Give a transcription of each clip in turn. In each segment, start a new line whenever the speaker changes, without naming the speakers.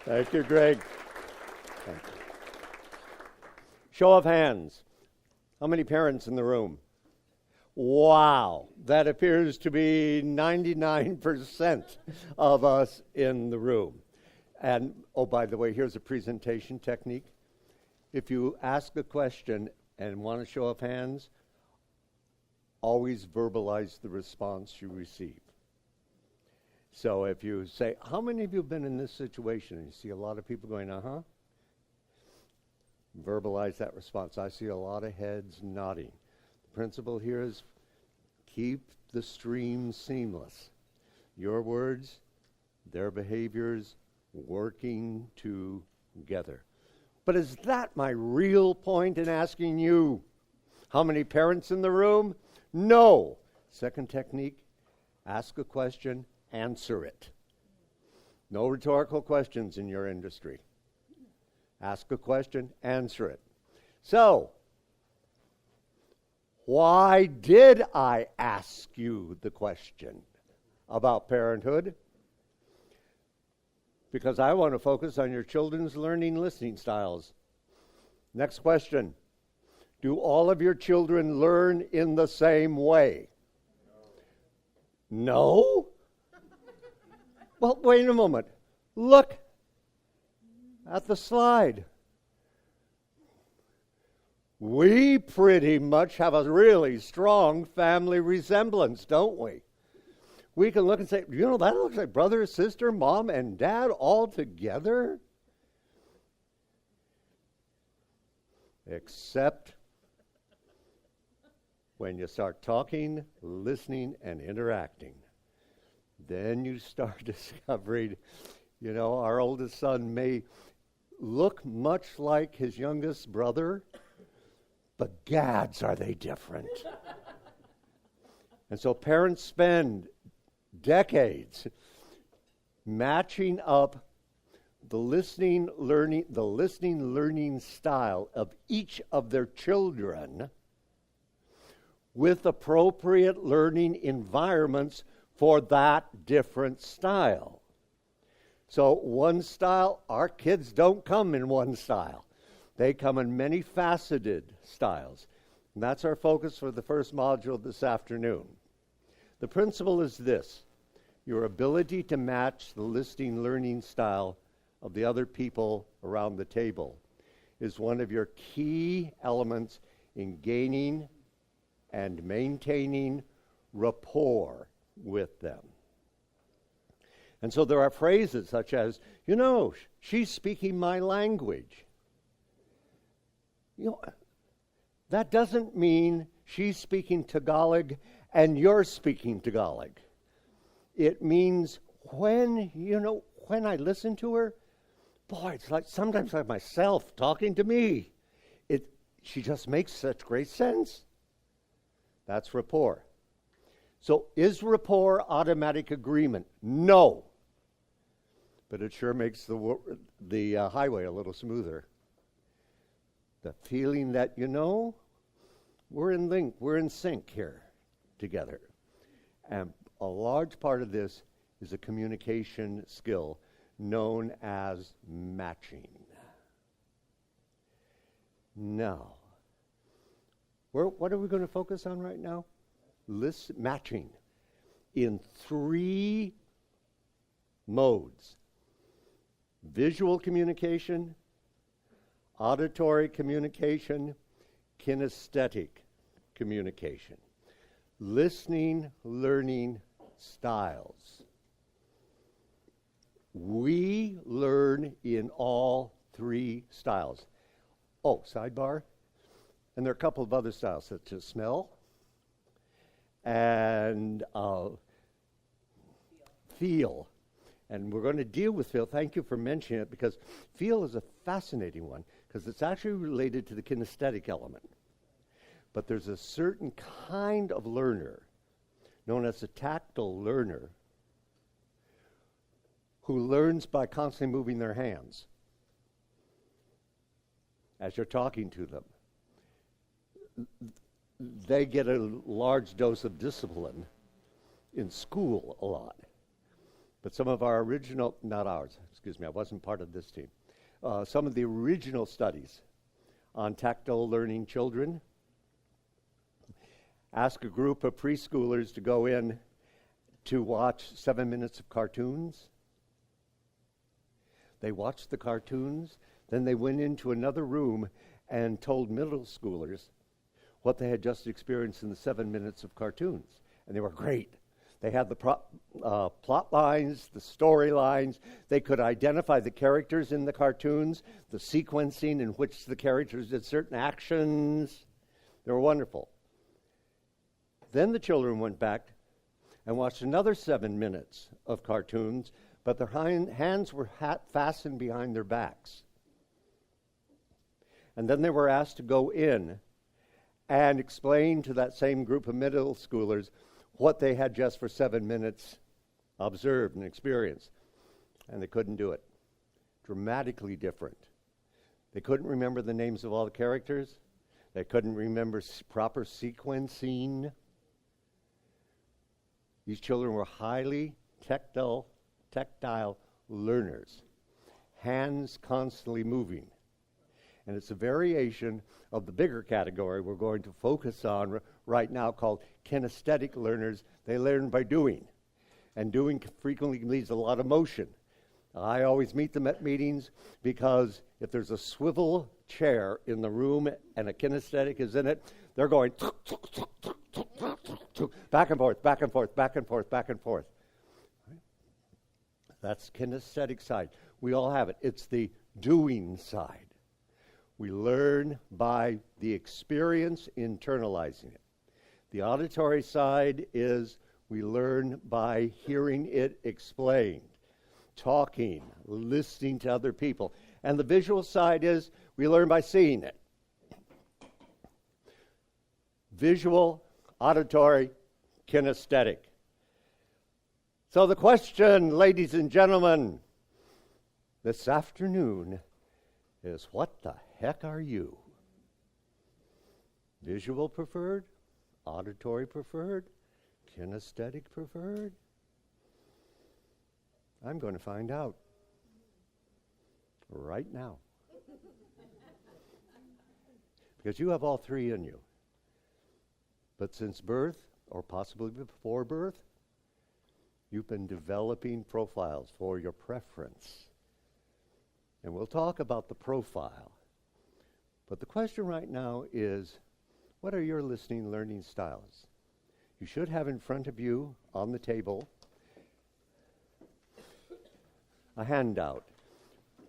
Thank you, Greg. Thank you. Show of hands. How many parents in the room? Wow, that appears to be 99% of us in the room. And, oh, by the way, here's a presentation technique. If you ask a question and want a show of hands, always verbalize the response you receive. So if you say, how many of you have been in this situation? And you see a lot of people going, uh-huh. Verbalize that response. I see a lot of heads nodding. The principle here is keep the stream seamless. Your words, their behaviors, working together. But is that my real point in asking you? How many parents in the room? No. Second technique, ask a question, answer it. No rhetorical questions in your industry. Ask a question, answer it. So, why did I ask you the question about parenthood? Because I want to focus on your children's learning listening styles. Next question. Do all of your children learn in the same way? No? Well, wait a moment. Look at the slide. We pretty much have a really strong family resemblance, don't we? We can look and say, you know, that looks like brother, sister, mom, and dad all together. Except when you start talking, listening, and interacting. Then you start discovering, you know, our oldest son may look much like his youngest brother, but gads are they different. And so parents spend decades matching up the listening learning style of each of their children with appropriate learning environments for that different style. So one style, our kids don't come in one style. They come in many faceted styles. And that's our focus for the first module this afternoon. The principle is this: your ability to match the listening learning style of the other people around the table is one of your key elements in gaining and maintaining rapport with them. And so there are phrases such as, you know, she's speaking my language. You know, that doesn't mean she's speaking Tagalog and you're speaking Tagalog. It means when I listen to her, boy, it's like sometimes like myself talking to me. She just makes such great sense. That's rapport. So is rapport automatic agreement? No. But it sure makes the highway a little smoother. The feeling that, you know, we're in sync here together. And a large part of this is a communication skill known as matching. Now, what are we going to focus on right now? Matching in 3 modes: visual communication, auditory communication, kinesthetic communication. Listening, learning styles. We learn in all 3 styles. Oh, sidebar. And there are a couple of other styles, such as smell and feel. And we're going to deal with feel. Thank you for mentioning it, because feel is a fascinating one, because it's actually related to the kinesthetic element. But there's a certain kind of learner, known as a tactile learner, who learns by constantly moving their hands as you're talking to them. They get a large dose of discipline in school a lot. But some of our original, not ours, excuse me, I wasn't part of this team. Some of the original studies on tactile learning children ask a group of preschoolers to go in to watch 7 minutes of cartoons. They watched the cartoons, then they went into another room and told middle schoolers what they had just experienced in the 7 minutes of cartoons. And they were great. They had the plot lines, the storylines. They could identify the characters in the cartoons, the sequencing in which the characters did certain actions. They were wonderful. Then the children went back and watched another 7 minutes of cartoons, but their hands were fastened behind their backs. And then they were asked to go in and explain to that same group of middle schoolers what they had just for 7 minutes observed and experienced. And they couldn't do it. Dramatically different. They couldn't remember the names of all the characters. They couldn't remember proper sequencing. These children were highly tactile learners. Hands constantly moving. And it's a variation of the bigger category we're going to focus on right now called kinesthetic learners. They learn by doing. And doing frequently leads to a lot of motion. I always meet them at meetings because if there's a swivel chair in the room and a kinesthetic is in it, they're going back and forth, back and forth, back and forth, back and forth. That's kinesthetic side. We all have it. It's the doing side. We learn by the experience, internalizing it. The auditory side is we learn by hearing it explained, talking, listening to other people. And the visual side is we learn by seeing it. Visual, auditory, kinesthetic. So the question, ladies and gentlemen, this afternoon is what the heck are you? Visual preferred? Auditory preferred? Kinesthetic preferred? I'm going to find out right now. Because you have all three in you. But since birth, or possibly before birth, you've been developing profiles for your preference. And we'll talk about the profile. But the question right now is, what are your listening learning styles? You should have in front of you on the table a handout.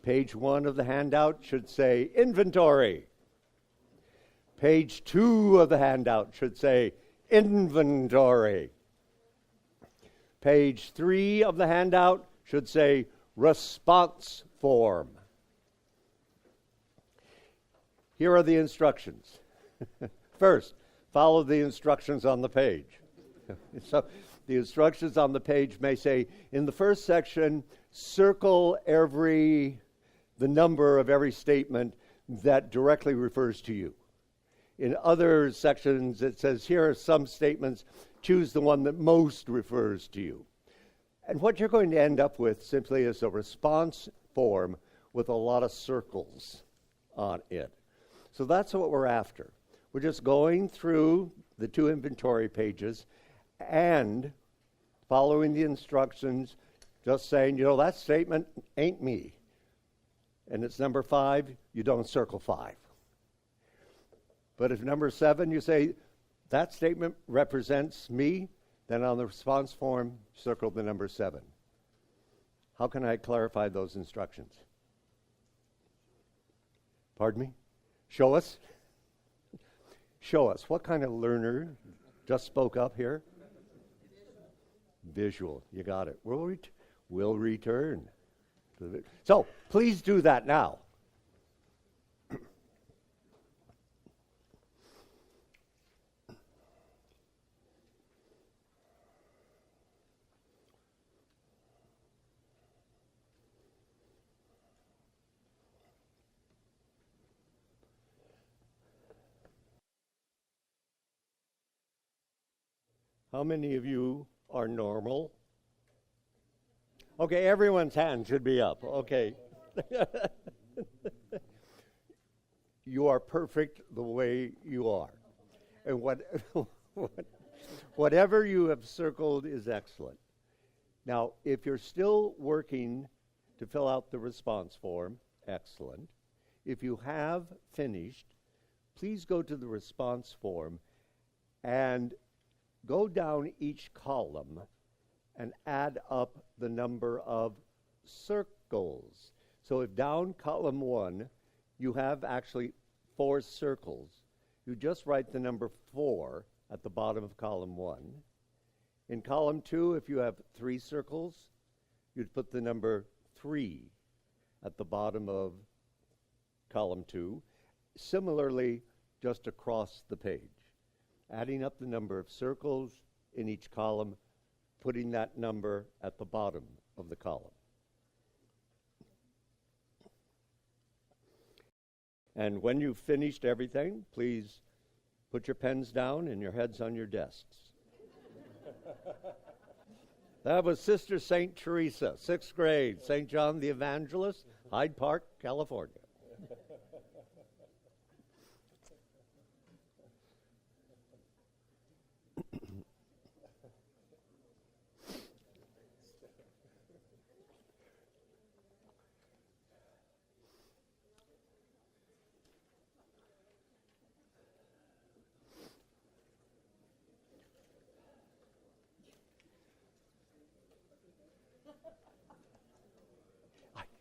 Page 1 of the handout should say inventory. Page 2 of the handout should say inventory. Page 3 of the handout should say response form. Here are the instructions. First, follow the instructions on the page. So the instructions on the page may say, in the first section, circle the number of every statement that directly refers to you. In other sections, it says, here are some statements, choose the one that most refers to you. And what you're going to end up with simply is a response form with a lot of circles on it. So that's what we're after. We're just going through the 2 inventory pages and following the instructions, just saying, that statement ain't me. And it's number 5, you don't circle 5. But if number 7, you say, that statement represents me, then on the response form, circle the number 7. How can I clarify those instructions? Pardon me? Show us. Show us. What kind of learner just spoke up here? Visual. You got it. We'll return. So, please do that now. How many of you are normal? Okay, everyone's hand should be up. Okay. You are perfect the way you are. And whatever you have circled is excellent. Now, if you're still working to fill out the response form, excellent. If you have finished, please go to the response form and go down each column and add up the number of circles. So if down column 1, you have actually 4 circles, you just write the number 4 at the bottom of column 1. In column 2, if you have 3 circles, you'd put the number 3 at the bottom of column 2. Similarly, just across the page, adding up the number of circles in each column, putting that number at the bottom of the column. And when you've finished everything, please put your pens down and your heads on your desks. That was Sister St. Teresa, 6th grade, St. John the Evangelist, Hyde Park, California.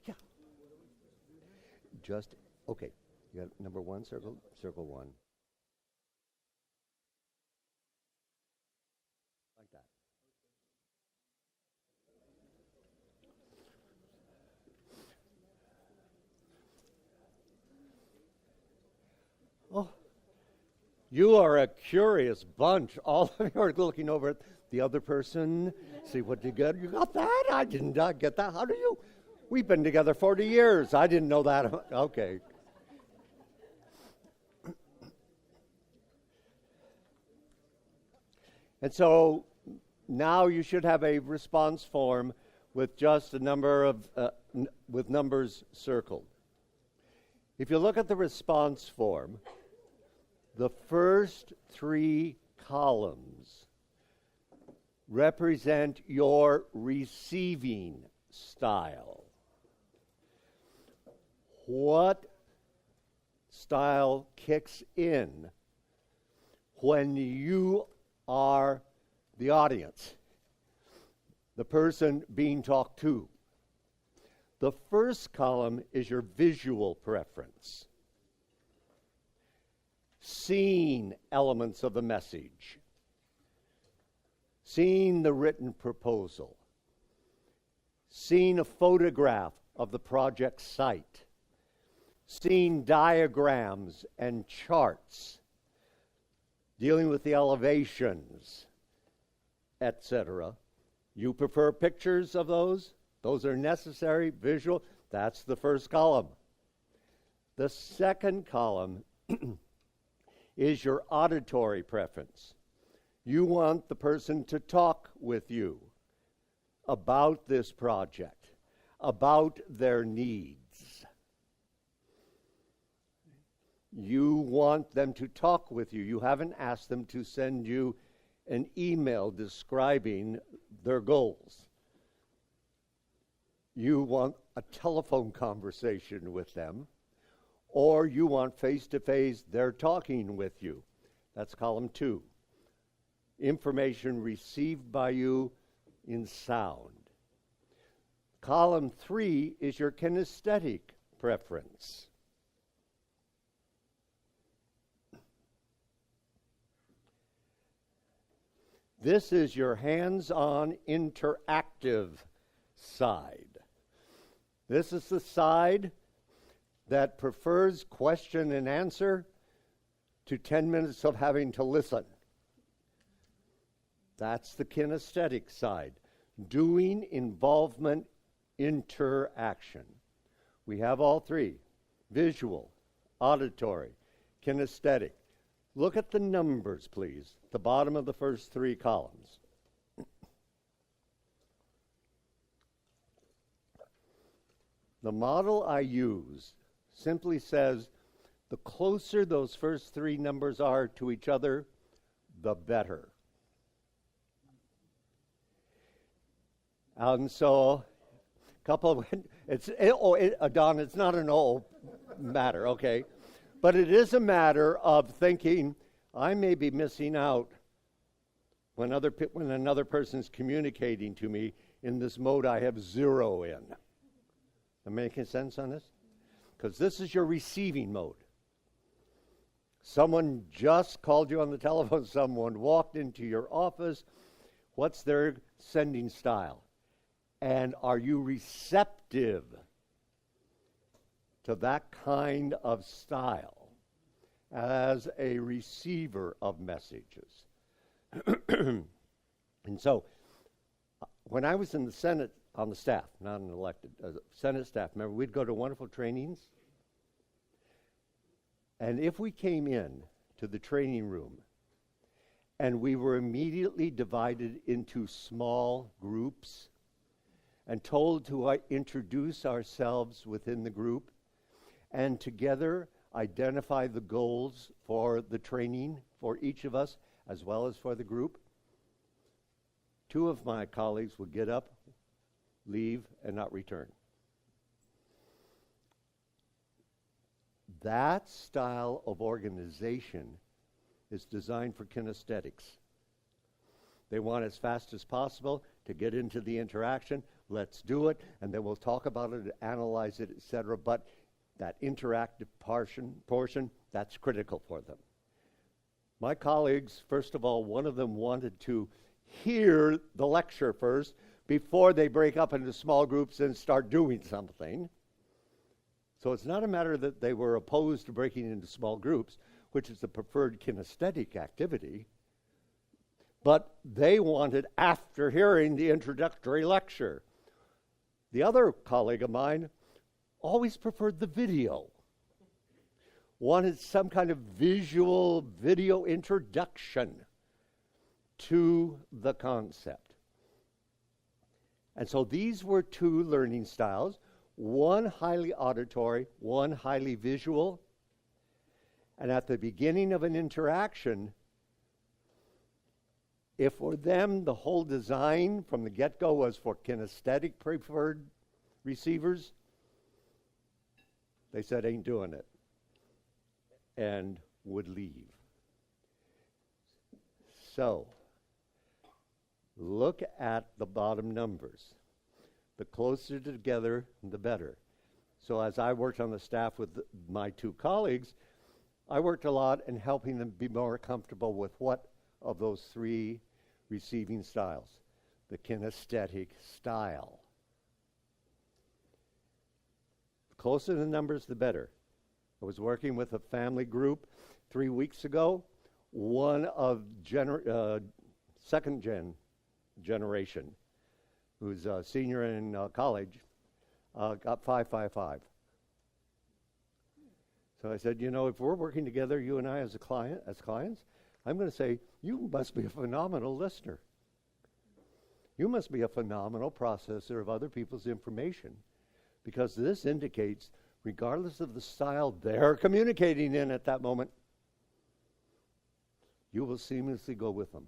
Yeah. Just, okay, you got number 1, circle 1. Like that. Oh, you are a curious bunch. All of you are looking over at the other person. See what you got. You got that? I did not get that. How do you? We've been together 40 years. I didn't know that. Okay. And so now you should have a response form with just a number of, with numbers circled. If you look at the response form, the first 3 columns represent your receiving style. What style kicks in when you are the audience, the person being talked to? The first column is your visual preference, seeing elements of the message, seeing the written proposal, seeing a photograph of the project site, seeing diagrams and charts, dealing with the elevations, etc. You prefer pictures of those? Those are necessary, visual. That's the first column. The second column is your auditory preference. You want the person to talk with you about this project, about their needs. You want them to talk with you. You haven't asked them to send you an email describing their goals. You want a telephone conversation with them, or you want face-to-face, they're talking with you. That's column 2. Information received by you in sound. Column 3 is your kinesthetic preference. This is your hands-on interactive side. This is the side that prefers question and answer to 10 minutes of having to listen. That's the kinesthetic side. Doing, involvement, interaction. We have all 3. Visual, auditory, kinesthetic. Look at the numbers, please. The bottom of the first 3 columns. The model I use simply says the closer those first three numbers are to each other, the better. And so, Don, it's not an old matter, okay? But it is a matter of thinking, I may be missing out when another person's communicating to me in this mode I have 0 in. Am I making sense on this? Because this is your receiving mode. Someone just called you on the telephone, someone walked into your office. What's their sending style? And are you receptive to that kind of style as a receiver of messages? And so, when I was in the Senate on the staff, not an elected, Senate staff member, we'd go to wonderful trainings. And if we came in to the training room and we were immediately divided into small groups and told to introduce ourselves within the group and together identify the goals for the training for each of us as well as for the group, 2 of my colleagues would get up, leave, and not return. That style of organization is designed for kinesthetics. They want as fast as possible to get into the interaction. Let's do it, and then we'll talk about it, analyze it, etc. But that interactive portion, that's critical for them. My colleagues, first of all, one of them wanted to hear the lecture first before they break up into small groups and start doing something. So it's not a matter that they were opposed to breaking into small groups, which is the preferred kinesthetic activity, but they wanted after hearing the introductory lecture. The other colleague of mine always preferred the video, wanted some kind of video introduction to the concept. And so these were 2 learning styles, one highly auditory, one highly visual. And at the beginning of an interaction, if for them the whole design from the get-go was for kinesthetic preferred receivers, they said, ain't doing it, and would leave. So, look at the bottom numbers. The closer together, the better. So as I worked on the staff with my 2 colleagues, I worked a lot in helping them be more comfortable with what of those 3 receiving styles. The kinesthetic style. The closer the numbers, the better. I was working with a family group 3 weeks ago. One of second generation, who's a senior in college, got 555. So I said, if we're working together, you and I as clients, I'm going to say, you must be a phenomenal listener. You must be a phenomenal processor of other people's information, because this indicates, regardless of the style they're communicating in at that moment, you will seamlessly go with them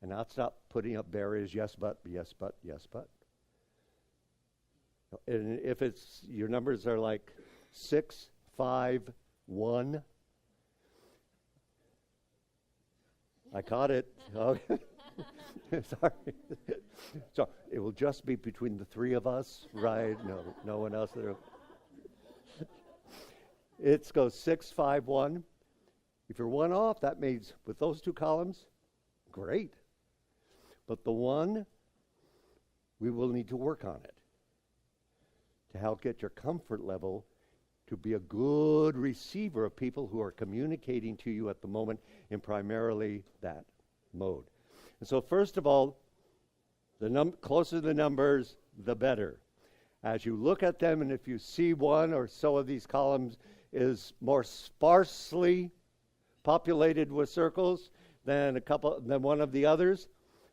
and not stop putting up barriers, yes, but, yes, but, yes, but. And if your numbers are like 6, 5, 1, I caught it. Oh. Sorry. So it will just be between the 3 of us, right? No one else there. It goes 6, 5, 1. If you're 1 off, that means with those 2 columns, great. But the 1, we will need to work on it to help get your comfort level to be a good receiver of people who are communicating to you at the moment in primarily that mode. And so first of all, the closer the numbers, the better. As you look at them, and if you see 1 or so of these columns is more sparsely populated with circles than one of the others,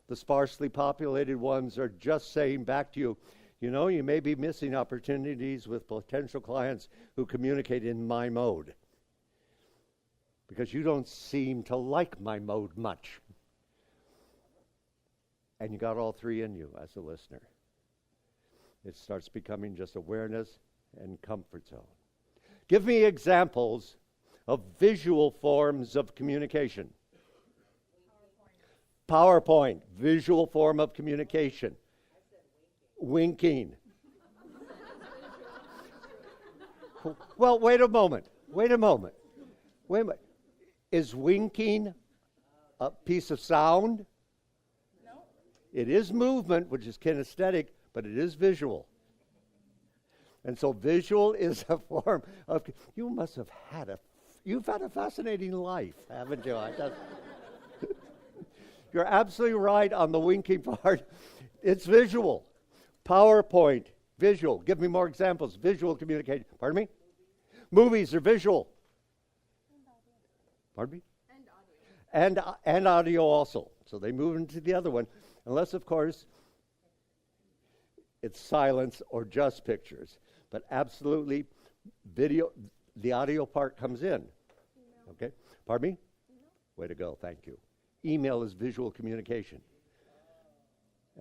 the sparsely populated ones are just saying back to you, You know, you may be missing opportunities with potential clients who communicate in my mode because you don't seem to like my mode much. And you got all three in you as a listener. It starts becoming just awareness and comfort zone. Give me examples of visual forms of communication. PowerPoint, visual form of communication. Winking. Well, wait a moment. Is winking a piece of sound?
No.
It is movement, which is kinesthetic, but it is visual. And so visual is a form of, you've had a fascinating life, haven't you? You're absolutely right on the winking part. It's visual. PowerPoint, visual. Give me more examples. Visual communication. Pardon me? Movies are visual. Pardon me?
And audio.
And audio also. So they move into the other one. Unless, of course, it's silence or just pictures. But absolutely, video, the audio part comes in.
Email.
Okay? Pardon me?
Email.
Way to go. Thank you. Email is visual communication.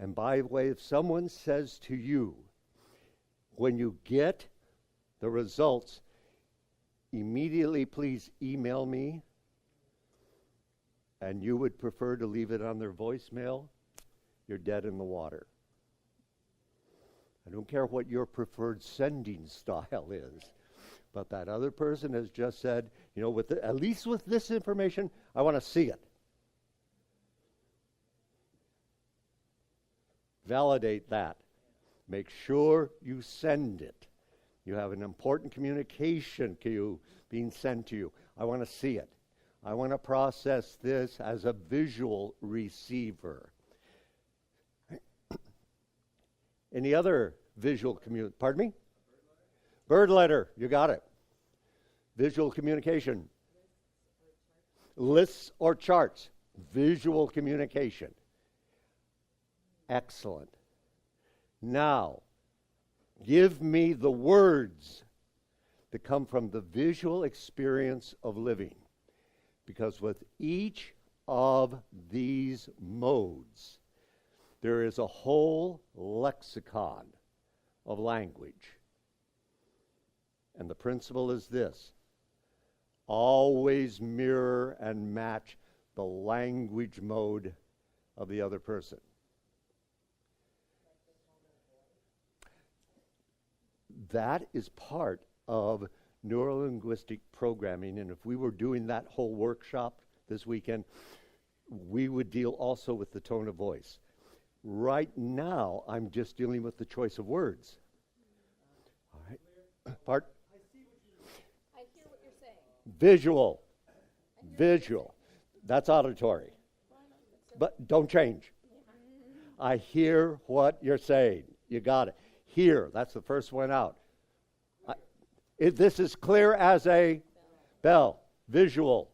And by the way, if someone says to you, when you get the results, immediately please email me, and you would prefer to leave it on their voicemail, you're dead in the water. I don't care what your preferred sending style is, but that other person has just said, you know, at least with this information, I want to see it. Validate that. Make sure you send it. You have an important communication being sent to you. I want to see it. I want to process this as a visual receiver. Any other visual communication? Pardon me? Bird letter. You got it. Visual communication. Lists or charts. Visual communication. Excellent. Now, give me the words that come from the visual experience of living. Because with each of these modes, there is a whole lexicon of language. And the principle is this: always mirror and match the language mode of the other person. That is part of neurolinguistic programming, and if we were doing that whole workshop this weekend, we would deal also with the tone of voice. Right now, I'm just dealing with the choice of words. All right. Part?
I hear what you're saying.
Visual. Visual. That's auditory. But don't change. I hear what you're saying. You got it. Hear. That's the first one out. This is clear as a bell. Visual.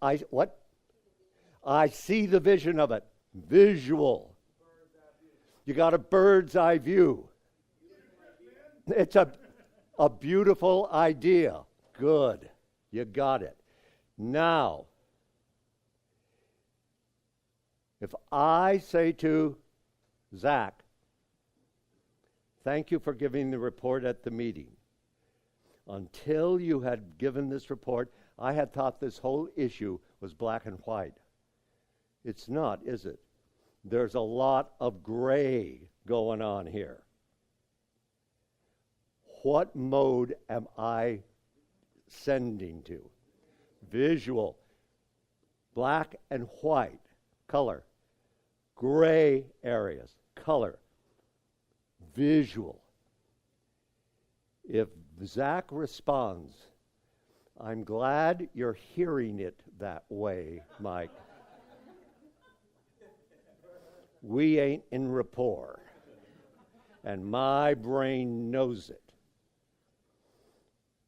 I see the vision of it. Visual. You got a bird's eye view. It's a beautiful idea. Good. You got it. Now, if I say to Zach, thank you for giving the report at the meeting. Until you had given this report, I had thought this whole issue was black and white. It's not, is it? There's a lot of gray going on here. What mode am I sending to? Visual. Black and white, color. Gray areas, color. Visual. If Zach responds, I'm glad you're hearing it that way, Mike. We ain't in rapport. And my brain knows it.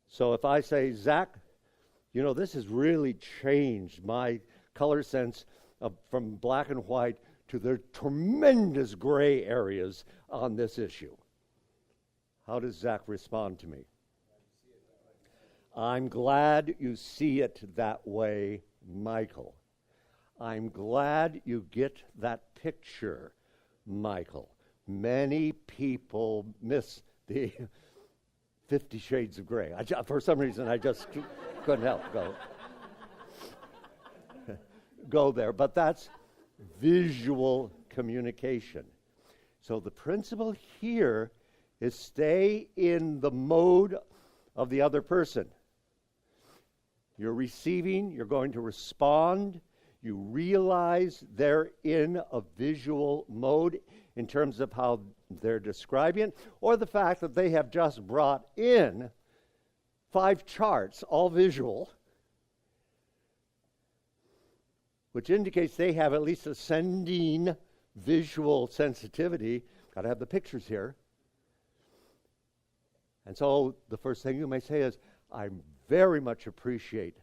So if I say, Zach, you know, this has really changed my color sense from black and white to the tremendous gray areas on this issue. How does Zach respond to me? I'm glad you see it that way, Michael. I'm glad you get that picture, Michael. Many people miss the 50 Shades of Grey. For some reason, I just couldn't help go there. But that's visual communication. So the principle here is stay in the mode of the other person. You're receiving, you're going to respond. You realize they're in a visual mode in terms of how they're describing it, or the fact that they have just brought in 5 charts, all visual, which indicates they have at least ascending visual sensitivity. Got to have the pictures here. And so the first thing you may say is, I very much appreciate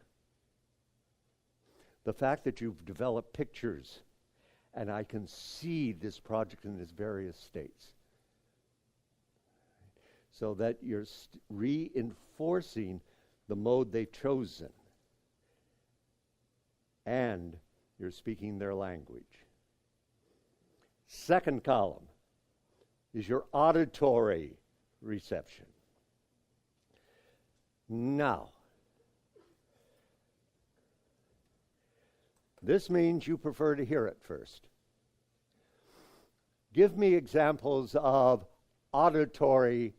the fact that you've developed pictures and I can see this project in its various states. So that you're reinforcing the mode they've chosen. And you're speaking their language. Second column is your auditory reception. Now, this means you prefer to hear it first. Give me examples of auditory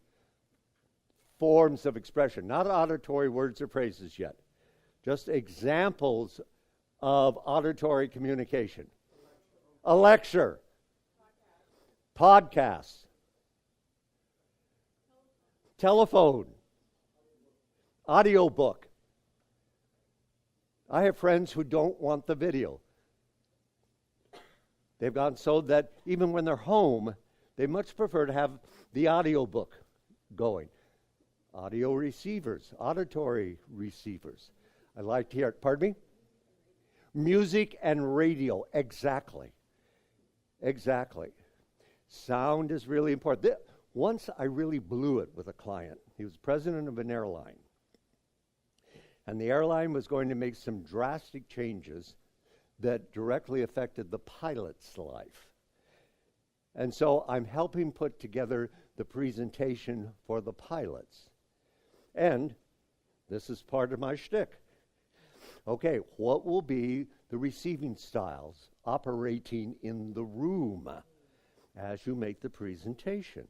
forms of expression, not auditory words or phrases yet, just examples of auditory communication. A lecture, podcast, telephone, audiobook. I have friends who don't want the video. They've gone so that even when they're home, they much prefer to have the audiobook going. Audio receivers, auditory receivers. I like to hear it. Pardon me? Music and radio, exactly. Exactly. Sound is really important. Once I really blew it with a client. He was president of an airline. And the airline was going to make some drastic changes that directly affected the pilot's life. And so I'm helping put together the presentation for the pilots. And this is part of my shtick. Okay, what will be the receiving styles operating in the room as you make the presentation?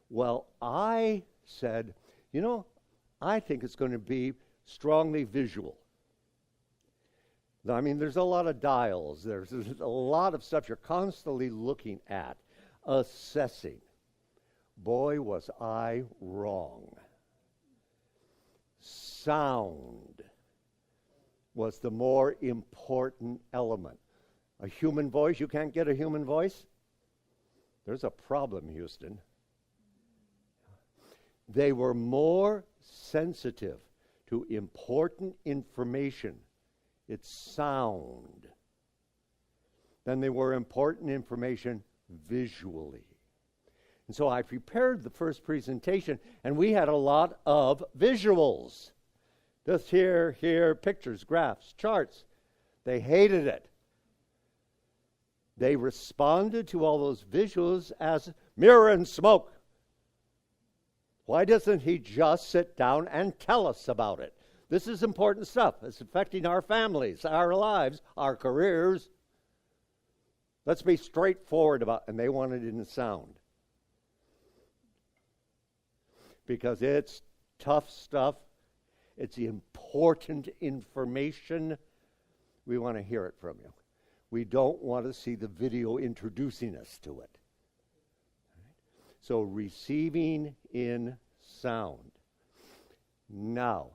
Well, I said, I think it's going to be strongly visual. I mean, there's a lot of dials. There's a lot of stuff you're constantly looking at, assessing. Boy, was I wrong. Sound was the more important element. A human voice, you can't get a human voice? There's a problem, Houston. They were more sensitive to important information, its sound, than they were important information visually. And so I prepared the first presentation, and we had a lot of visuals. Just here, pictures, graphs, charts. They hated it. They responded to all those visuals as mirror and smoke. Why doesn't he just sit down and tell us about it? This is important stuff. It's affecting our families, our lives, our careers. Let's be straightforward about it. And they wanted it in sound. Because it's tough stuff. It's important information. We want to hear it from you. We don't want to see the video introducing us to it. So receiving in sound. Now,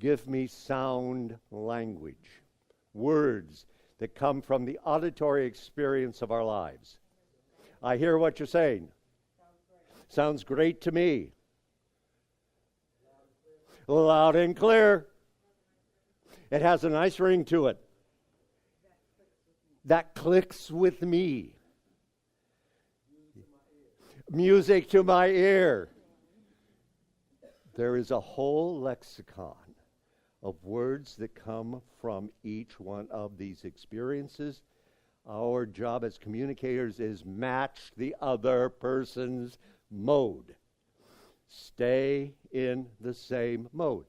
give me sound language. Words that come from the auditory experience of our lives. I hear what you're saying. Sounds great to me. Loud and clear. It has a nice ring to it. that clicks with me. Music to my ear. There is a whole lexicon of words that come from each one of these experiences. Our job as communicators is match the other person's mode. Stay in the same mode.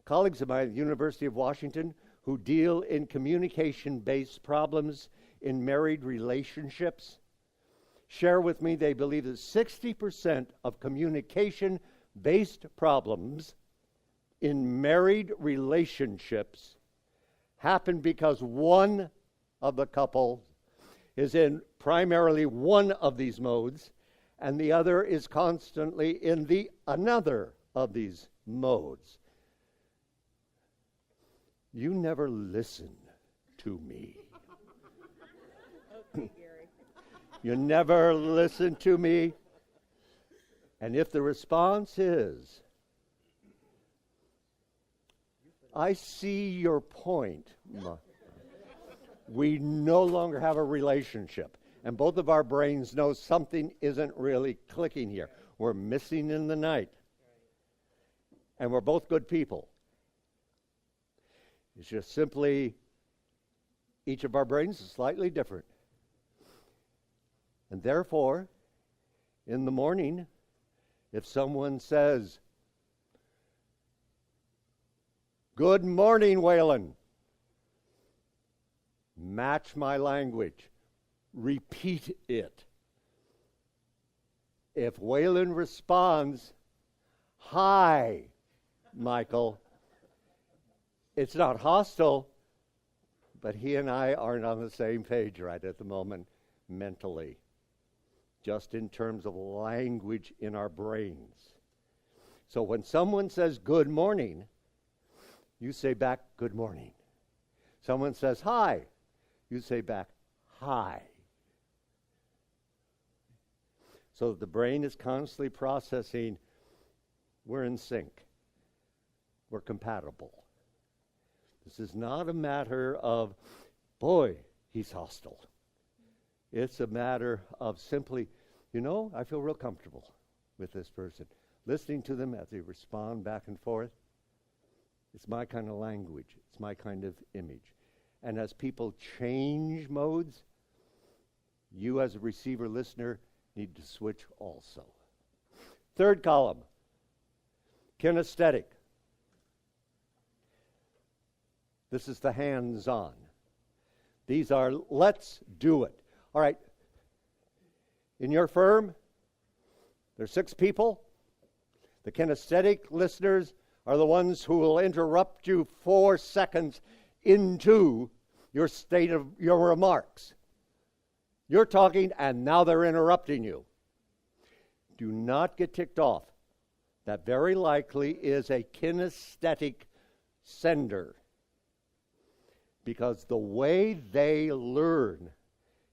Colleagues of mine at the University of Washington who deal in communication-based problems in married relationships share with me they believe that 60% of communication-based problems in married relationships happen because one of the couple is in primarily one of these modes and the other is constantly in the another of these modes. You never listen to me.
Okay, Gary.
You never listen to me. And if the response is, I see your point, we no longer have a relationship. And both of our brains know something isn't really clicking here. We're missing in the night. And we're both good people. It's just simply each of our brains is slightly different. And therefore, in the morning, if someone says, "Good morning, Waylon," match my language. Repeat it. If Waylon responds, "Hi, Michael," it's not hostile, but he and I aren't on the same page right at the moment mentally, just in terms of language in our brains. So when someone says good morning, you say back good morning. Someone says hi, you say back hi. So the brain is constantly processing, we're in sync, we're compatible. This is not a matter of, boy, he's hostile. It's a matter of simply, I feel real comfortable with this person. Listening to them as they respond back and forth. It's my kind of language. It's my kind of image. And as people change modes, you as a receiver listener need to switch also. Third column, kinesthetic. This is the hands-on. These are let's do it. All right. In your firm, there's 6 people. The kinesthetic listeners are the ones who will interrupt you 4 seconds into your state of your remarks. You're talking and now they're interrupting you. Do not get ticked off. That very likely is a kinesthetic sender. Because the way they learn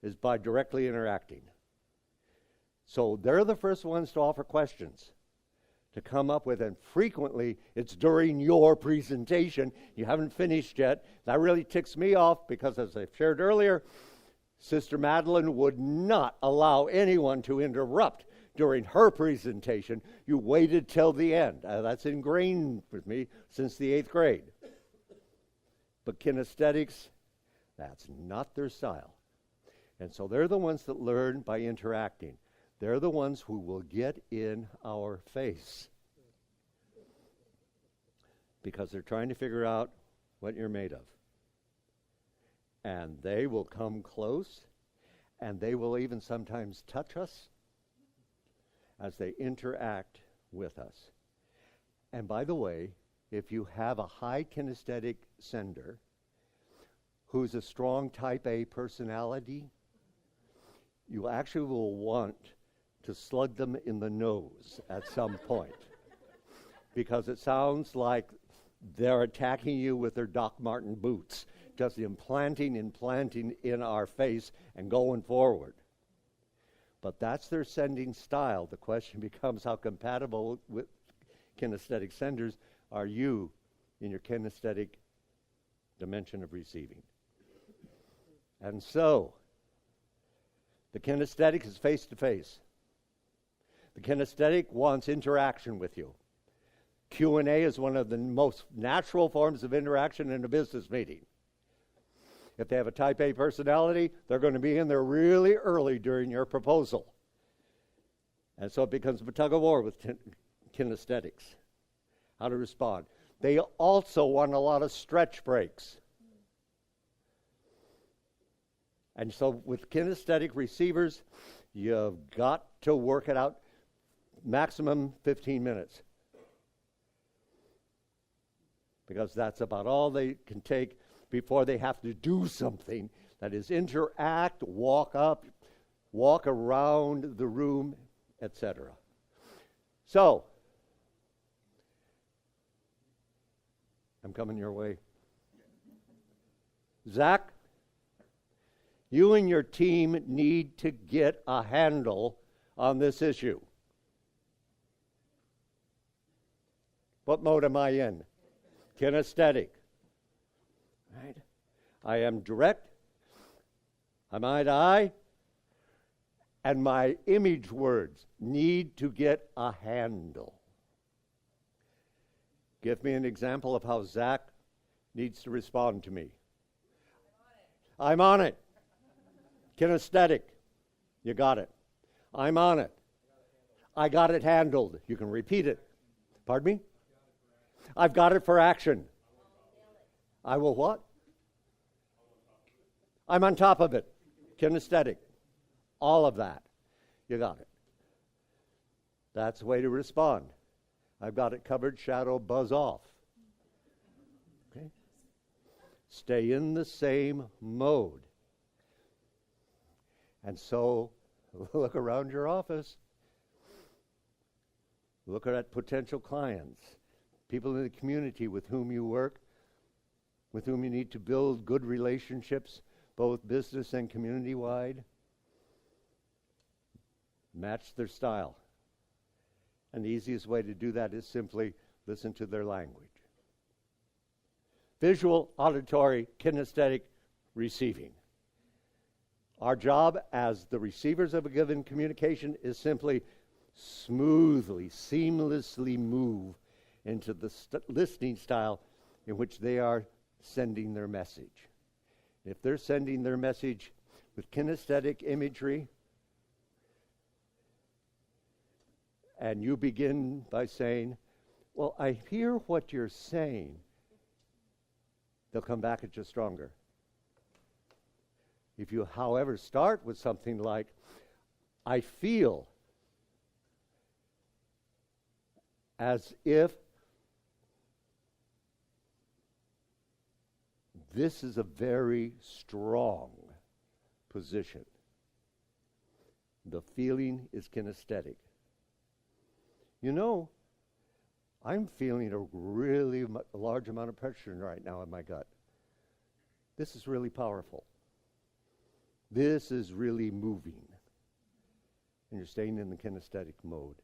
is by directly interacting. So they're the first ones to offer questions, to come up with, and frequently it's during your presentation. You haven't finished yet. That really ticks me off because, as I've shared earlier, Sister Madeline would not allow anyone to interrupt during her presentation. You waited till the end. That's ingrained with me since the 8th grade. But kinesthetics, that's not their style. And so they're the ones that learn by interacting. They're the ones who will get in our face because they're trying to figure out what you're made of. And they will come close, and they will even sometimes touch us as they interact with us. And by the way, if you have a high kinesthetic sender who's a strong type A personality, you actually will want to slug them in the nose at some point because it sounds like they're attacking you with their Doc Marten boots, just implanting in our face and going forward. But that's their sending style. The question becomes, how compatible with kinesthetic senders are you in your kinesthetic dimension of receiving? And so, the kinesthetic is face-to-face. The kinesthetic wants interaction with you. Q&A is one of the most natural forms of interaction in a business meeting. If they have a type A personality, they're going to be in there really early during your proposal. And so it becomes a tug of war with kinesthetics. How to respond. They also want a lot of stretch breaks. And so with kinesthetic receivers, you've got to work it out maximum 15 minutes. Because that's about all they can take before they have to do something. That is interact, walk up, walk around the room, etc. So, I'm coming your way. Zach, you and your team need to get a handle on this issue. What mode am I in? Kinesthetic. Right? I am direct. I'm eye to eye. And my image words need to get a handle. Give me an example of how Zach needs to respond to me. I'm on it. Kinesthetic. You got it. I'm on it. I got it handled. You can repeat it. Pardon me? I've got it for action. I will what? I'm on top of it. Kinesthetic. All of that. You got it. That's the way to respond. I've got it covered. Shadow, buzz off. Okay? Stay in the same mode. And so, look around your office. Look at potential clients, people in the community with whom you work, with whom you need to build good relationships, both business and community-wide. Match their style. And the easiest way to do that is simply listen to their language. Visual, auditory, kinesthetic, receiving. Our job as the receivers of a given communication is simply smoothly, seamlessly move into the listening style in which they are sending their message. If they're sending their message with kinesthetic imagery, and you begin by saying, well, I hear what you're saying, they'll come back at you stronger. If you, however, start with something like, I feel as if this is a very strong position. The feeling is kinesthetic. You know, I'm feeling a really large amount of pressure right now in my gut. This is really powerful. This is really moving. And you're staying in the kinesthetic mode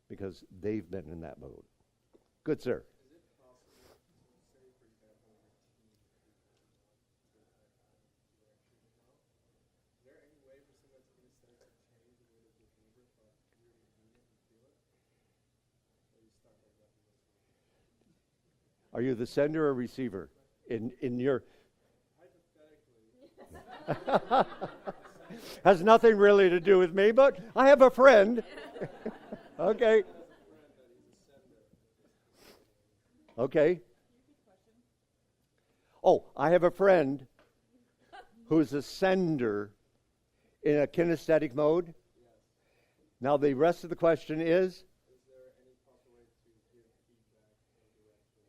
because they've been in that mode. Good, sir.
Is it possible to say, for example, your team to get that kind of direction as well? Is there any way for someone to kinesthetic to change the way they behavior but really mean it and feel it? Or you stuck like that?
Are you the sender or receiver in your... Has nothing really to do with me, but I have a friend. Okay. Okay. Oh, I have a friend who's a sender in a kinesthetic mode. Now the rest of the question is?
Is there any possible way to give feedback or direction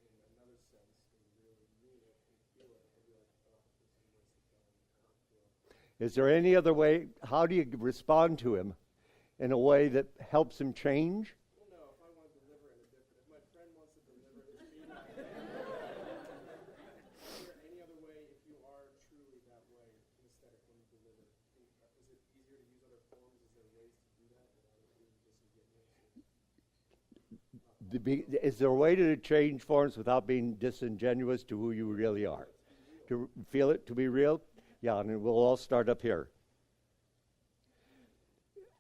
in another sense and really mean it and feel it and be like, oh, this is what's the feel?
Is there any other way? How do you respond to him in a way that helps him change?
Well, no, if I want to deliver it in a different, if my friend wants to deliver his feedback, is there any other way if you are truly that way, kinesthetic when you deliver? Is it easier to use other forms? Is there ways to do that without it being disingenuous?
Is there a way to change forms without being disingenuous to who you really are? To feel it to be real? Yeah, and we'll all start up here.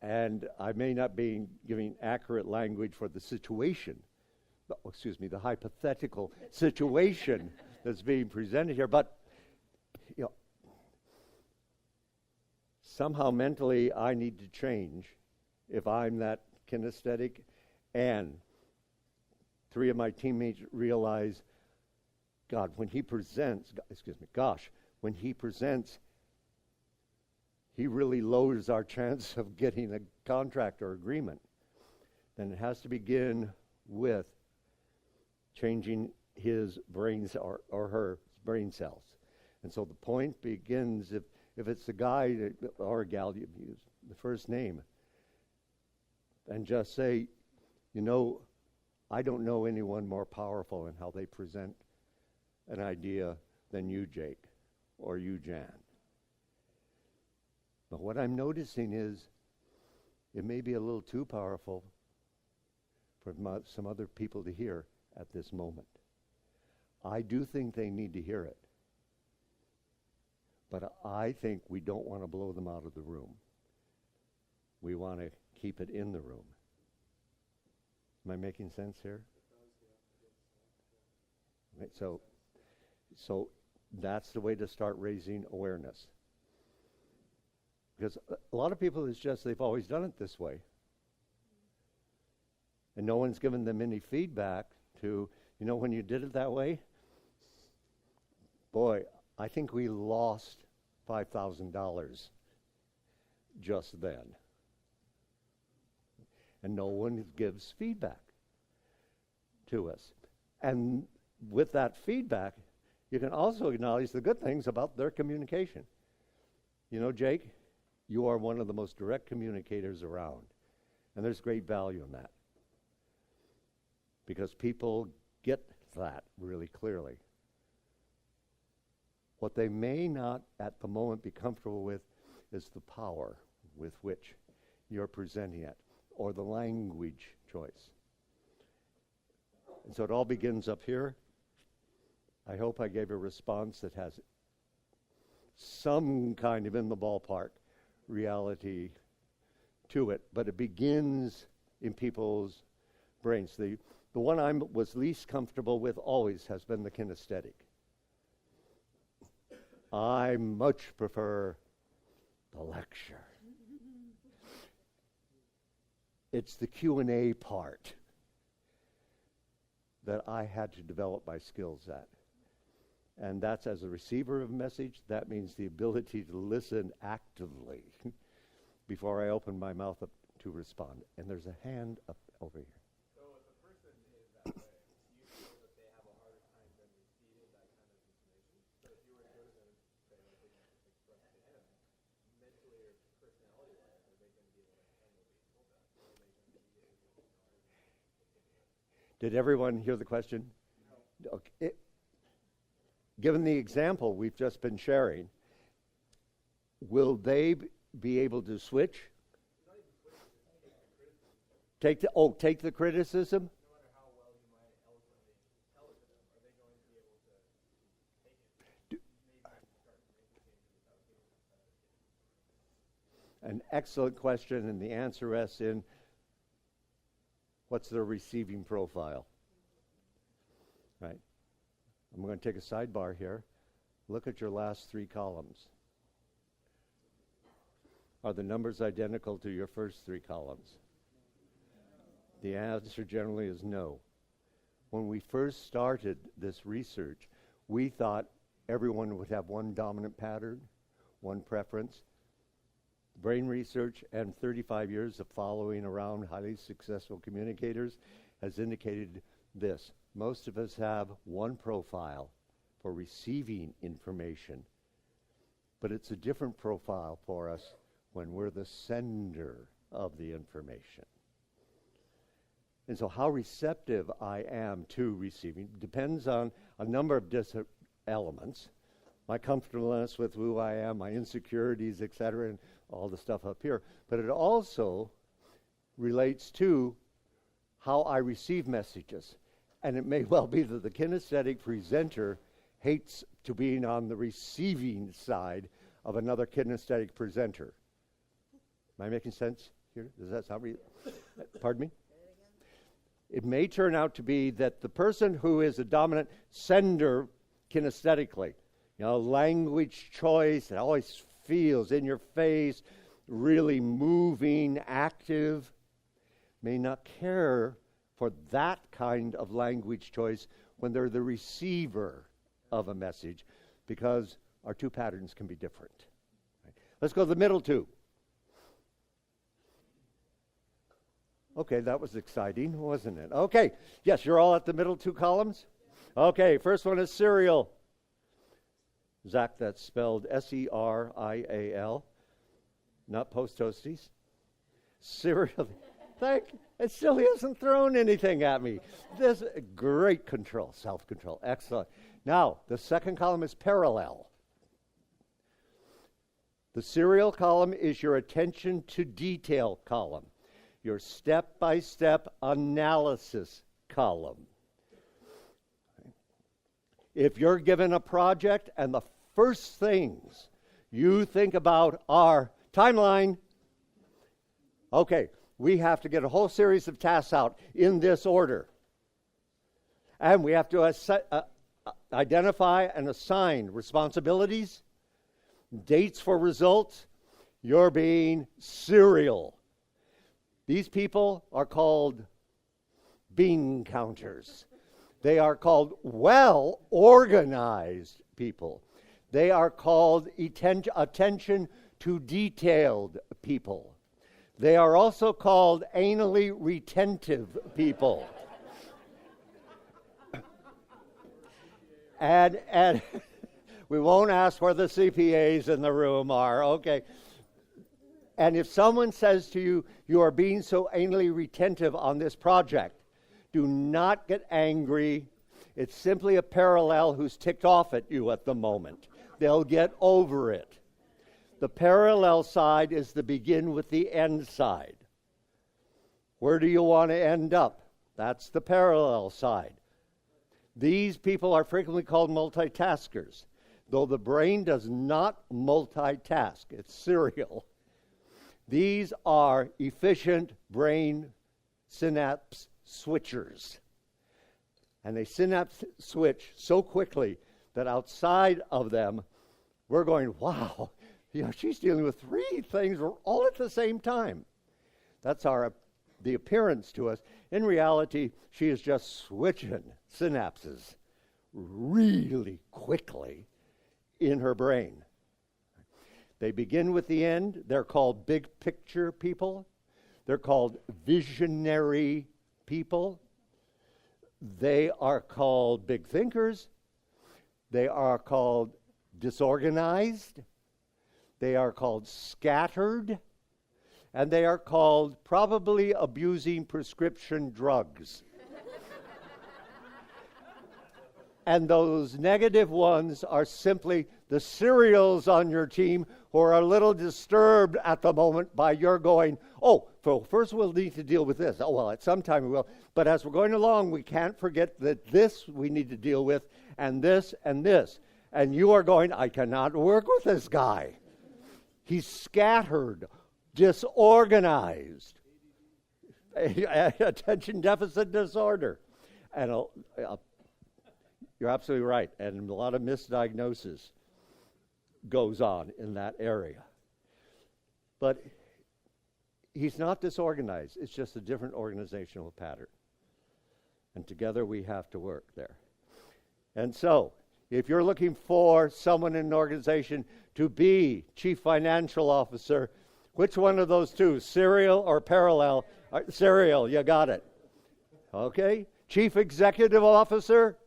And I may not be giving accurate language for the situation, the hypothetical situation that's being presented here, but somehow mentally I need to change if I'm that kinesthetic, and 3 of my teammates realize, when he presents, he really lowers our chance of getting a contract or agreement. Then it has to begin with changing his brains or her brain cells. And so the point begins if it's a guy or a gal, you use the first name and just say, I don't know anyone more powerful in how they present an idea than you, Jake, or you, Jan. But what I'm noticing is it may be a little too powerful for some other people to hear at this moment. I do think they need to hear it. But I think we don't want to blow them out of the room. We want to keep it in the room. Am I making sense here? Right, so that's the way to start raising awareness. Because a lot of people, they've always done it this way. And no one's given them any feedback to, when you did it that way, boy, I think we lost $5,000 just then. And no one gives feedback to us. And with that feedback, you can also acknowledge the good things about their communication. Jake, you are one of the most direct communicators around. And there's great value in that. Because people get that really clearly. What they may not at the moment be comfortable with is the power with which you're presenting it, or the language choice. And so it all begins up here. I hope I gave a response that has some kind of in the ballpark reality to it, but it begins in people's brains. The one I was least comfortable with always has been the kinesthetic. I much prefer the lecture. It's the Q&A part that I had to develop my skills at. And that's as a receiver of message, that means the ability to listen actively before I open my mouth up to respond. And there's a hand up over here.
So if a person is that way, do you feel that they have a harder time than receiving that kind of information? So if you were to go to them and say, like, they can express to them, mentally or personality-wise, are they going to be able to handle being told that? Or are they going to be able to ignore it?
Did everyone hear the question? No. Okay. Given the example we've just been sharing, will they be able to switch? Take the criticism?
No matter how well you might eloquently tell it to them, are they going to be able to take it?
An excellent question, and the answer rests in what's their receiving profile? Right. I'm going to take a sidebar here. Look at your last 3 columns. Are the numbers identical to your first 3 columns? The answer generally is no. When we first started this research, we thought everyone would have one dominant pattern, one preference. Brain research and 35 years of following around highly successful communicators has indicated this. Most of us have one profile for receiving information, but it's a different profile for us when we're the sender of the information. And so how receptive I am to receiving depends on a number of different elements. My comfortableness with who I am, my insecurities, etc., and all the stuff up here. But it also relates to how I receive messages. And it may well be that the kinesthetic presenter hates to being on the receiving side of another kinesthetic presenter. Am I making sense here? Does that sound pardon me? It may turn out to be that the person who is a dominant sender kinesthetically, language choice, it always feels in your face, really moving, active, may not care for that kind of language choice when they're the receiver of a message, because our two patterns can be different. Right. Let's go to the middle two. Okay, that was exciting, wasn't it? Okay, yes, you're all at the middle two columns? Okay, first one is serial. Zach, that's spelled S-E-R-I-A-L, not post toasties. Serial. It still hasn't thrown anything at me. This great control, self-control, excellent. Now, the second column is parallel. The serial column is your attention to detail column, your step-by-step analysis column. If you're given a project and the first things you think about are timeline, okay, we have to get a whole series of tasks out in this order. And we have to identify and assign responsibilities, dates for results. You're being serial. These people are called bean counters. They are called well-organized people. They are called attention to detailed people. They are also called anally retentive people. and we won't ask where the CPAs in the room are, okay? And if someone says to you, you are being so anally retentive on this project, do not get angry. It's simply a parallel who's ticked off at you at the moment. They'll get over it. The parallel side is the begin with the end side. Where do you want to end up? That's the parallel side. These people are frequently called multitaskers, though the brain does not multitask. It's serial. These are efficient brain synapse switchers. And they synapse switch so quickly that outside of them, we're going, wow, she's dealing with three things all at the same time. That's the appearance to us. In reality, she is just switching synapses really quickly in her brain. They begin with the end. They're called big picture people. They're called visionary people. They are called big thinkers. They are called disorganized. They are called scattered. And they are called probably abusing prescription drugs. And those negative ones are simply the serials on your team who are a little disturbed at the moment by your going, first we'll need to deal with this. Oh, well, at some time we will. But as we're going along, we can't forget that this we need to deal with, and this, and this. And you are going, I cannot work with this guy. He's scattered, disorganized, attention deficit disorder. And you're absolutely right. And a lot of misdiagnosis goes on in that area. But he's not disorganized. It's just a different organizational pattern. And together we have to work there. And so, if you're looking for someone in an organization to be chief financial officer, which one of those two, serial or parallel? Serial, you got it. Okay. Chief executive officer?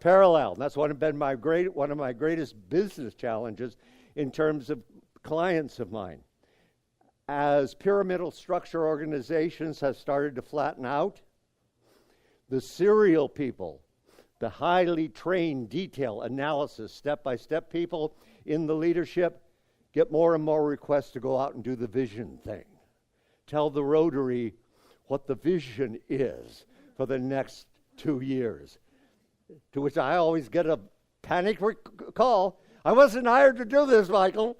Parallel. That's one of my greatest business challenges in terms of clients of mine. As pyramidal structure organizations have started to flatten out, the serial people, the highly trained detail analysis, step-by-step people in the leadership get more and more requests to go out and do the vision thing. Tell the Rotary what the vision is for the next 2 years. To which I always get a panic call. I wasn't hired to do this, Michael.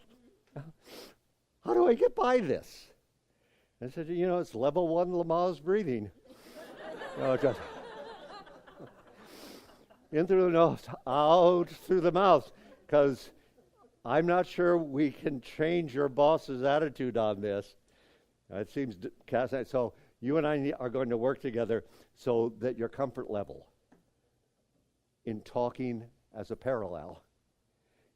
How do I get by this? I said, it's level 1 Lamaze breathing. Just in through the nose, out through the mouth, because I'm not sure we can change your boss's attitude on this. It seems, so you and I are going to work together so that your comfort level in talking as a parallel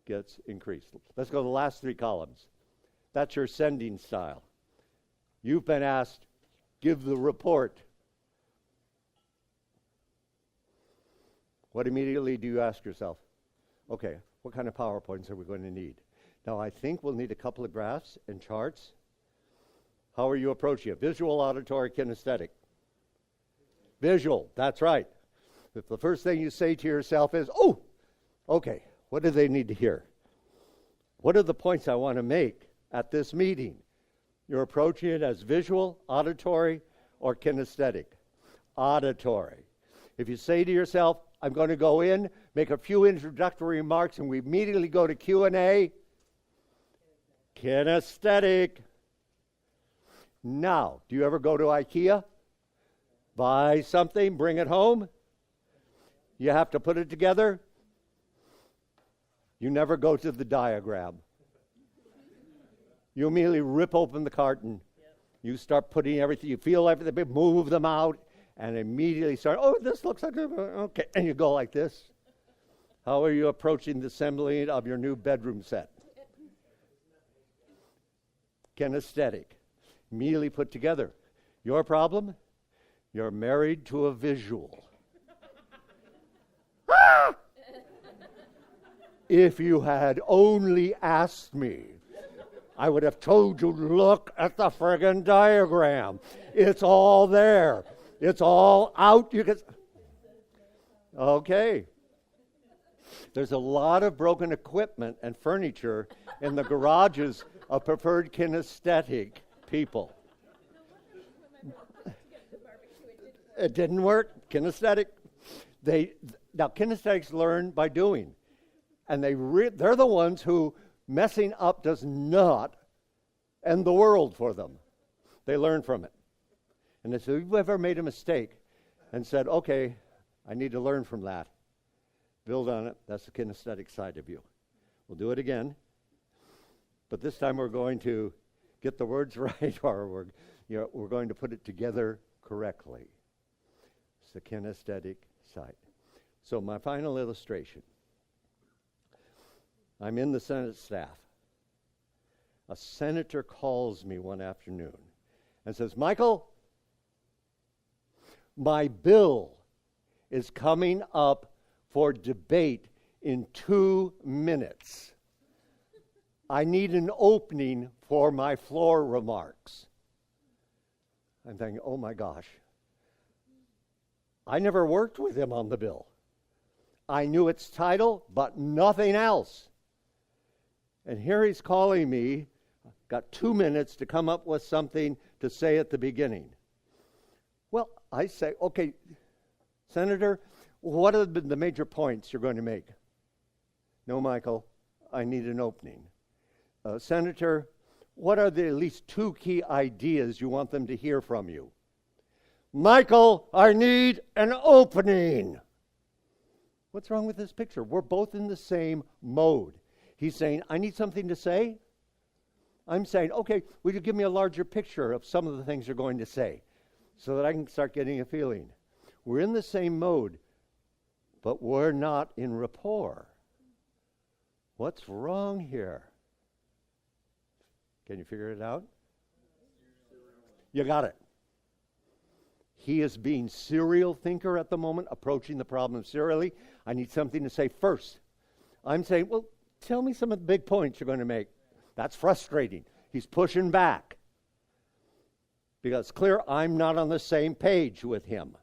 gets increased. Let's go to the last 3 columns. That's your sending style. You've been asked, give the report. What immediately do you ask yourself? Okay, what kind of PowerPoints are we going to need? Now, I think we'll need a couple of graphs and charts. How are you approaching it? Visual, auditory, kinesthetic? Visual, that's right. If the first thing you say to yourself is, oh, okay, what do they need to hear? What are the points I want to make at this meeting? You're approaching it as visual, auditory, or kinesthetic? Auditory. If you say to yourself, I'm going to go in, make a few introductory remarks, and we immediately go to Q&A, kinesthetic. Now, do you ever go to IKEA? Buy something, bring it home? You have to put it together? You never go to the diagram. You immediately rip open the carton. You start putting everything, you feel everything, move them out, and immediately start, oh, this looks like, okay, and you go like this. How are you approaching the assembly of your new bedroom set? Kinesthetic. Immediately put together. Your problem? You're married to a visual. Ah! If you had only asked me, I would have told you, look at the friggin' diagram. It's all there. It's all out. You can. Okay. There's a lot of broken equipment and furniture in the garages of preferred kinesthetic people. It didn't work. Kinesthetic. Now kinesthetics learn by doing, and they're the ones who messing up does not end the world for them. They learn from it. And if you've ever made a mistake and said, okay, I need to learn from that, build on it, that's the kinesthetic side of you. We'll do it again, but this time we're going to get the words right, or we're going to put it together correctly. It's the kinesthetic side. So my final illustration. I'm in the Senate staff. A senator calls me one afternoon and says, Michael, my bill is coming up for debate in 2 minutes. I need an opening for my floor remarks. I'm thinking, oh my gosh. I never worked with him on the bill. I knew its title, but nothing else. And here he's calling me, got 2 minutes to come up with something to say at the beginning. Well, I say, okay, Senator, what are the major points you're going to make? No, Michael, I need an opening. Senator, what are the at least 2 key ideas you want them to hear from you? Michael, I need an opening. What's wrong with this picture? We're both in the same mode. He's saying, I need something to say. I'm saying, okay, will you give me a larger picture of some of the things you're going to say so that I can start getting a feeling? We're in the same mode, but we're not in rapport. What's wrong here? Can you figure it out? You got it. He is being serial thinker at the moment, approaching the problem serially. I need something to say first. I'm saying, well, tell me some of the big points you're going to make. That's frustrating. He's pushing back. Because it's clear I'm not on the same page with him.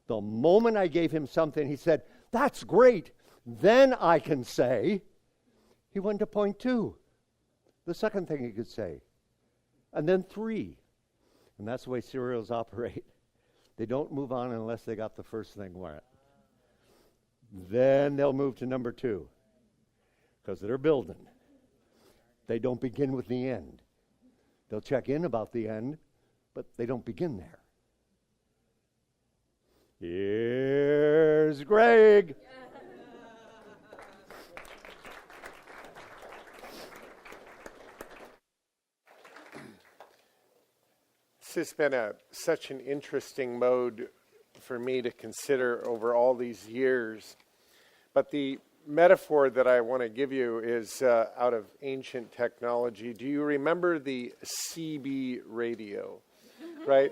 The moment I gave him something, he said, that's great. Then I can say, he went to point 2. The second thing he could say. And then 3. And that's the way serials operate. They don't move on unless they got the first thing right. Then they'll move to number 2 because they're building. They don't begin with the end. They'll check in about the end, but they don't begin there. Here's Greg.
This has been such an interesting mode for me to consider over all these years. But the metaphor that I want to give you is out of ancient technology. Do you remember the CB radio? Right?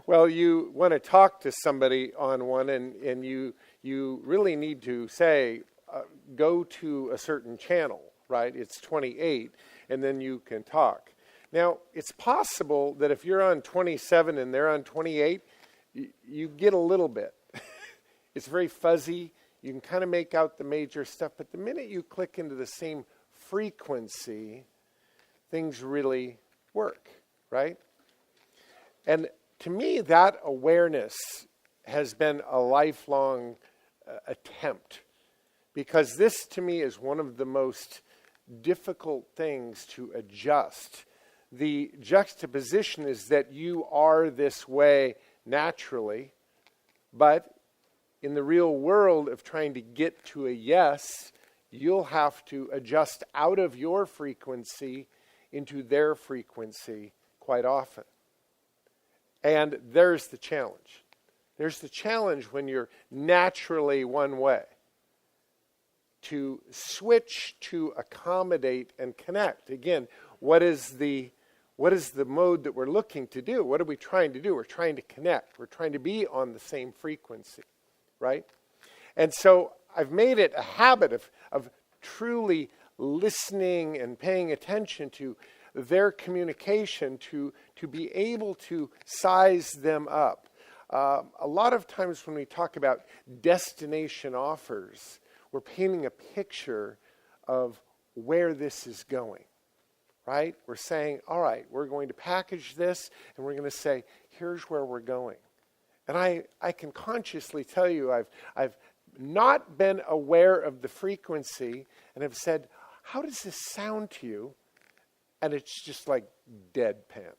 Well, you want to talk to somebody on one, and you really need to say, go to a certain channel, right? It's 28, and then you can talk. Now, it's possible that if you're on 27 and they're on 28, you get a little bit. It's very fuzzy. You can kind of make out the major stuff, but the minute you click into the same frequency, things really work, right? And to me, that awareness has been a lifelong attempt, because this, to me, is one of the most difficult things to adjust. The juxtaposition is that you are this way naturally, but in the real world of trying to get to a yes, you'll have to adjust out of your frequency into their frequency quite often. And there's the challenge. There's the challenge when you're naturally one way, to switch to accommodate and connect. Again, what is the mode that we're looking to do? What are we trying to do? We're trying to connect. We're trying to be on the same frequency, right? And so I've made it a habit of truly listening and paying attention to their communication to be able to size them up. A lot of times when we talk about destination offers, we're painting a picture of where this is going. Right? We're saying, all right, we're going to package this, and we're going to say, here's where we're going. And I can consciously tell you I've not been aware of the frequency and have said, how does this sound to you? And it's just like deadpan.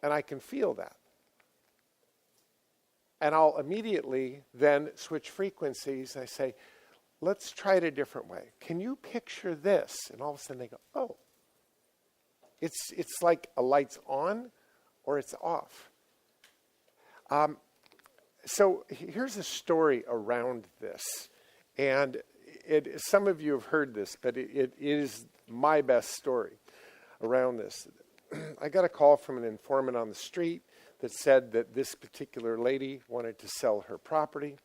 And I can feel that. And I'll immediately then switch frequencies. I say, let's try it a different way. Can you picture this? And all of a sudden they go, oh. It's like a light's on or it's off. So here's a story around this. And some of you have heard this, but it is my best story around this. I got a call from an informant on the street that said that this particular lady wanted to sell her property.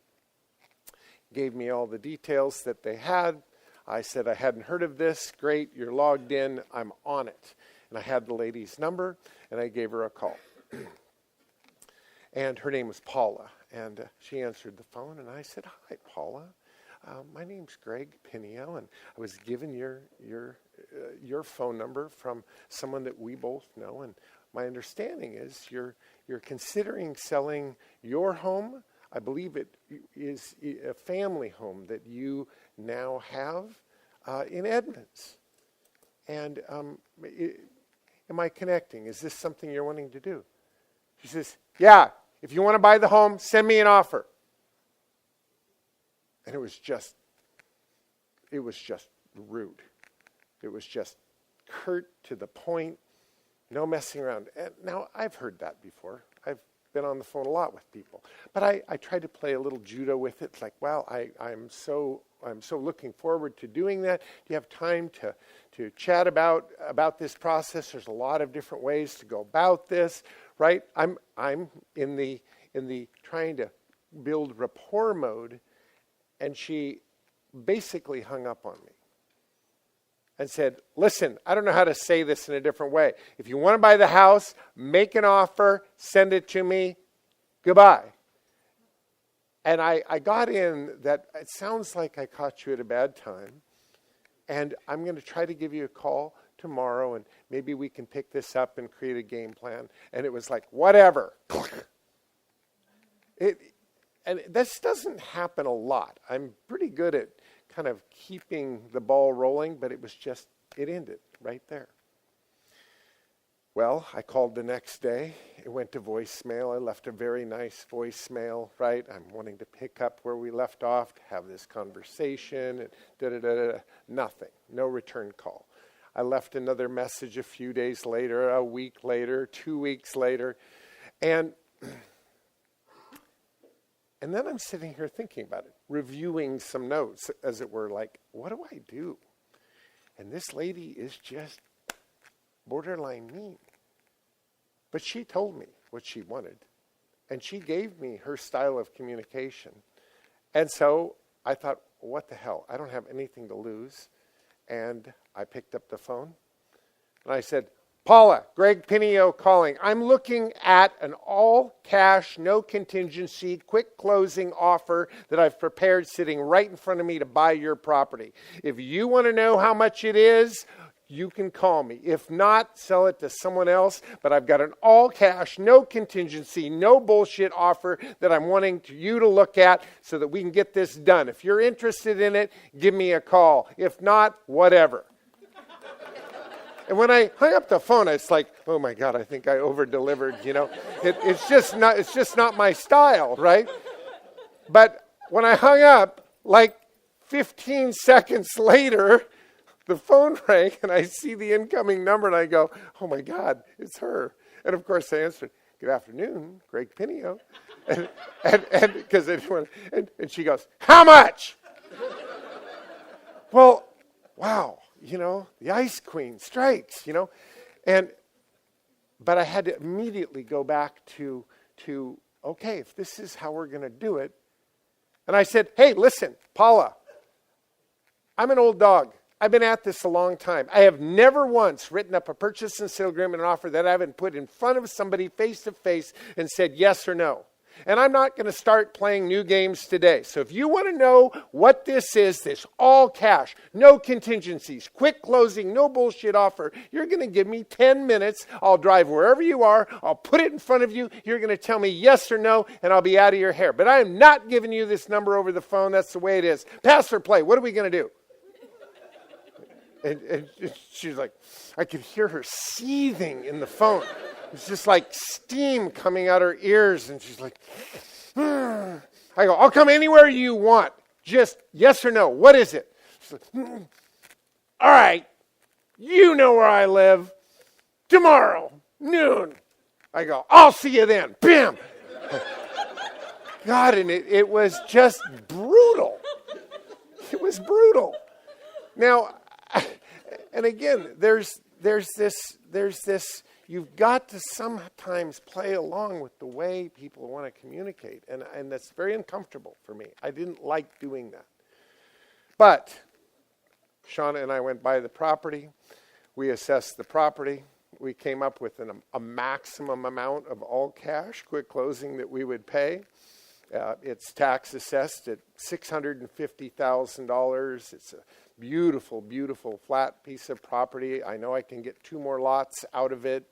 Gave me all the details that they had. I said, I hadn't heard of this. Great, you're logged in. I'm on it. And I had the lady's number, and I gave her a call. And her name was Paula. And she answered the phone, and I said, hi, Paula. My name's Greg Pinio, and I was given your phone number from someone that we both know. And my understanding is you're considering selling your home. I believe it is a family home that you now have in Edmonds. And am I connecting? Is this something you're wanting to do? She says, yeah, if you want to buy the home, send me an offer. And it was just rude. It was just curt, to the point, no messing around. And now, I've heard that before. I've been on the phone a lot with people. But I tried to play a little judo with it. It's like, well, I'm so looking forward to doing that. Do you have time to chat about this process? There's a lot of different ways to go about this, right? I'm in the trying to build rapport mode, and she basically hung up on me and said, listen, I don't know how to say this in a different way. If you want to buy the house, make an offer, send it to me, goodbye. And I got in that it sounds like I caught you at a bad time, and I'm going to try to give you a call tomorrow, and maybe we can pick this up and create a game plan. And it was like, whatever. and this doesn't happen a lot. I'm pretty good at kind of keeping the ball rolling, but it ended right there. Well, I called the next day. It went to voicemail. I left a very nice voicemail, right? I'm wanting to pick up where we left off, to have this conversation, and da-da-da-da. Nothing. No return call. I left another message a few days later, a week later, 2 weeks later, and then I'm sitting here thinking about it, reviewing some notes, as it were, like, what do I do? And this lady is just borderline mean. But she told me what she wanted, and she gave me her style of communication. And so I thought, what the hell? I don't have anything to lose. And I picked up the phone, and I said, Paula, Greg Pinio calling. I'm looking at an all-cash, no contingency, quick closing offer that I've prepared sitting right in front of me to buy your property. If you want to know how much it is, you can call me. If not, sell it to someone else. But I've got an all-cash, no contingency, no bullshit offer that I'm wanting you to look at so that we can get this done. If you're interested in it, give me a call. If not, whatever. And when I hung up the phone, it's like, oh my God, I think I over-delivered, It's just not my style, right? But when I hung up, like 15 seconds later, the phone rang, and I see the incoming number, and I go, oh my God, it's her. And of course, I answered, good afternoon, Greg Pinio. And she goes, how much? Well, wow, the Ice Queen strikes, but I had to immediately go back to okay, if this is how we're going to do it. And I said, hey, listen, Paula, I'm an old dog. I've been at this a long time. I have never once written up a purchase and sale agreement, an offer that I haven't put in front of somebody face to face and said yes or no. And I'm not going to start playing new games today. So if you want to know what this is, this all cash, no contingencies, quick closing, no bullshit offer, you're going to give me 10 minutes. I'll drive wherever you are. I'll put it in front of you. You're going to tell me yes or no, and I'll be out of your hair. But I am not giving you this number over the phone. That's the way it is. Pass or play. What are we going to do? And she's like, I could hear her seething in the phone. It's just like steam coming out her ears. And she's like, I go, I'll come anywhere you want. Just yes or no. What is it? She's like, all right. You know where I live. Tomorrow, noon. I go, I'll see you then. Bam. God, and it was just brutal. It was brutal. Now, and again, there's this, you've got to sometimes play along with the way people want to communicate. And that's very uncomfortable for me. I didn't like doing that. But Shauna and I went by the property. We assessed the property. We came up with a maximum amount of all cash, quick closing that we would pay. It's tax assessed at $650,000. It's a beautiful, beautiful flat piece of property. I know I can get 2 more lots out of it.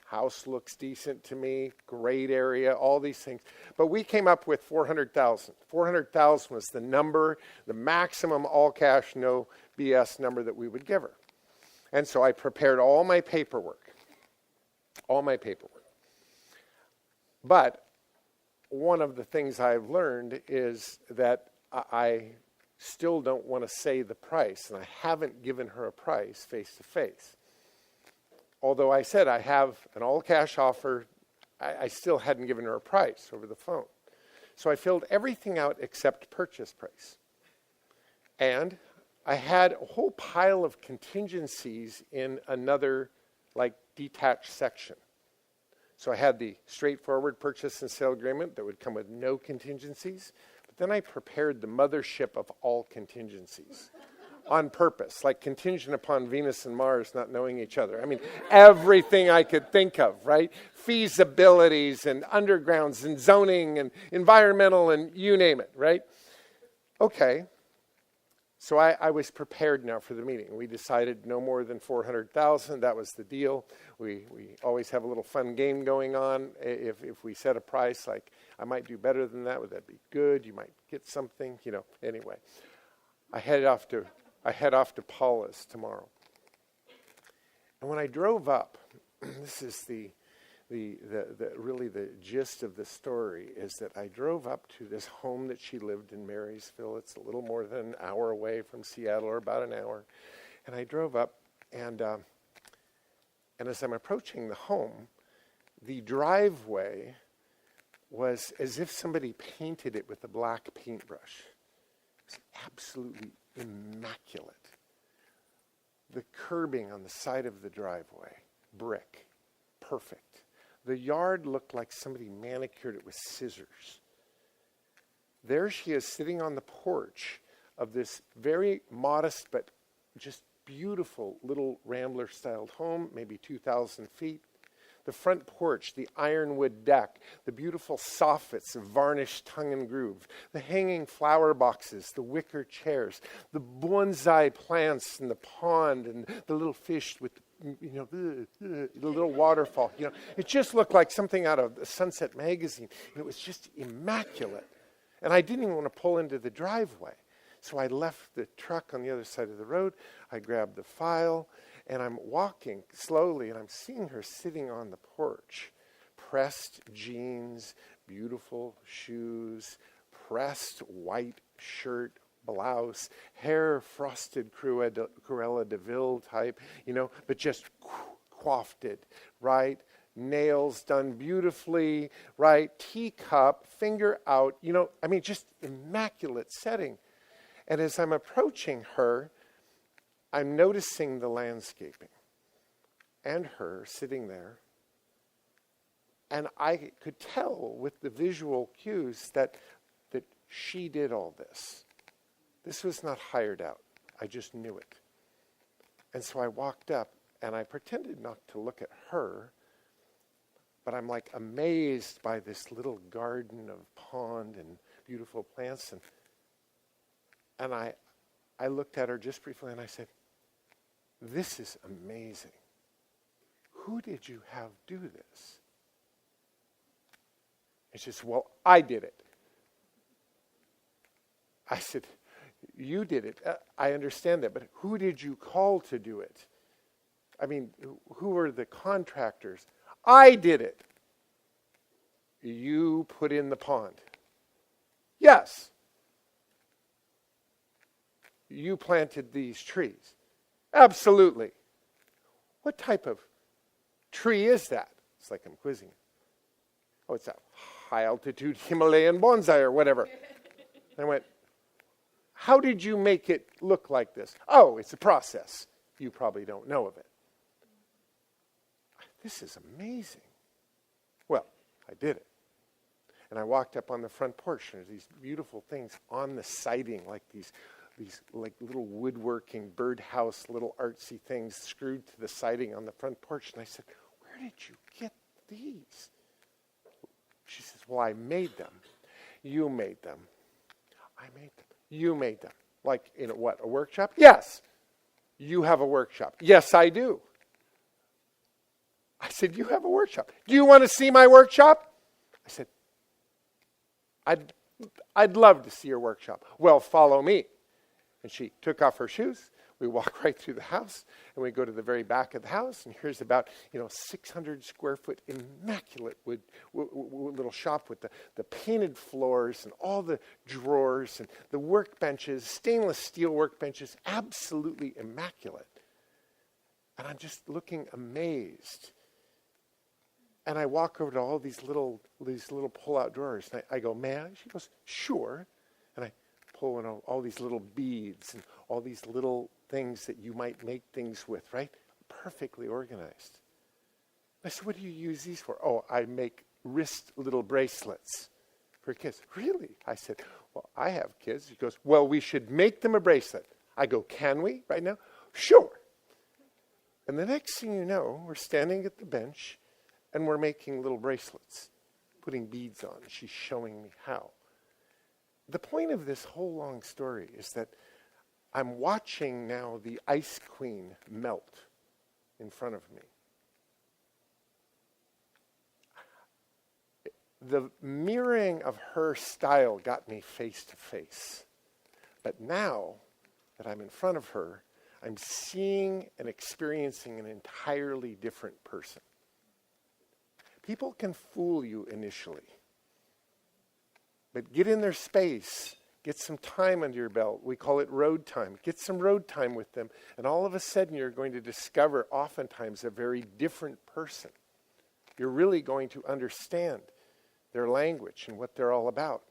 House looks decent to me. Great area, all these things. But we came up with $400,000. $400,000 was the number, the maximum all cash, no BS number that we would give her. And so I prepared all my paperwork. But one of the things I've learned is that I still don't want to say the price, and I haven't given her a price face to face. Although I said I have an all-cash offer, I still hadn't given her a price over the phone. So I filled everything out except purchase price. And I had a whole pile of contingencies in another, detached section. So I had the straightforward purchase and sale agreement that would come with no contingencies. But then I prepared the mothership of all contingencies on purpose, like contingent upon Venus and Mars not knowing each other. I mean, everything I could think of, right? Feasibilities and undergrounds and zoning and environmental and you name it, right? Okay. So I was prepared now for the meeting. We decided no more than $400,000. That was the deal. We always have a little fun game going on. If we set a price, like I might do better than that, would that be good? You might get something, Anyway, I head off to Paula's tomorrow. And when I drove up, this is really the gist of the story, is that I drove up to this home that she lived in, Marysville. It's a little more than an hour away from Seattle, or about an hour. And I drove up, and as I'm approaching the home, the driveway was as if somebody painted it with a black paintbrush. It was absolutely immaculate. The curbing on the side of the driveway, brick, perfect. The yard looked like somebody manicured it with scissors. There she is sitting on the porch of this very modest but just beautiful little Rambler-styled home, maybe 2,000 feet. The front porch, the ironwood deck, the beautiful soffits of varnished tongue and groove, the hanging flower boxes, the wicker chairs, the bonsai plants in the pond, and the little fish with the little waterfall. It just looked like something out of Sunset Magazine. And it was just immaculate. And I didn't even want to pull into the driveway. So I left the truck on the other side of the road. I grabbed the file, and I'm walking slowly, and I'm seeing her sitting on the porch. Pressed jeans, beautiful shoes, pressed white shirt, blouse, hair frosted Cruella de Vil type, but just coiffed, right? Nails done beautifully, right? Teacup, finger out, just immaculate setting. And as I'm approaching her, I'm noticing the landscaping and her sitting there. And I could tell with the visual cues that she did all this. This was not hired out. I just knew it. And so I walked up, and I pretended not to look at her, but I'm like amazed by this little garden of pond and beautiful plants. And I looked at her just briefly, and I said, "This is amazing. Who did you have do this?" And she said, "Well, I did it." I said, "You did it. I understand that, but who did you call to do it? I mean, who were the contractors?" "I did it." "You put in the pond?" "Yes." "You planted these trees?" "Absolutely." "What type of tree is that?" It's like I'm quizzing her. "Oh, it's a high-altitude Himalayan bonsai or whatever." I went, "How did you make it look like this?" "Oh, it's a process. You probably don't know of it." This is amazing. Well, I did it. And I walked up on the front porch, and there's these beautiful things on the siding, like these like little woodworking, birdhouse, little artsy things screwed to the siding on the front porch. And I said, "Where did you get these?" She says, "Well, I made them." "You made them." "I made them." "You made them." "Like in a workshop?" "Yes." "You have a workshop?" "Yes, I do." I said, "You have a workshop. Do you want to see my workshop?" I said, I'd love to see your workshop." "Well, follow me." And she took off her shoes. We walk right through the house, and we go to the very back of the house, and here's about 600 square foot immaculate wood little shop with the painted floors and all the drawers and the workbenches, stainless steel workbenches, absolutely immaculate. And I'm just looking amazed. And I walk over to all these little pull-out drawers, and I go, "May I?" She goes, "Sure." And I pull in all these little beads and all these little things that you might make things with, right? Perfectly organized. I said, "What do you use these for?" "Oh, I make wrist little bracelets for kids." "Really?" I said, "Well, I have kids." He goes, "Well, we should make them a bracelet." I go, "Can we right now?" "Sure." And the next thing you know, we're standing at the bench, and we're making little bracelets, putting beads on. She's showing me how. The point of this whole long story is that I'm watching now the Ice Queen melt in front of me. The mirroring of her style got me face to face. But now that I'm in front of her, I'm seeing and experiencing an entirely different person. People can fool you initially. But get in their space, get some time under your belt. We call it road time. Get some road time with them, and all of a sudden you're going to discover oftentimes a very different person. You're really going to understand their language and what they're all about.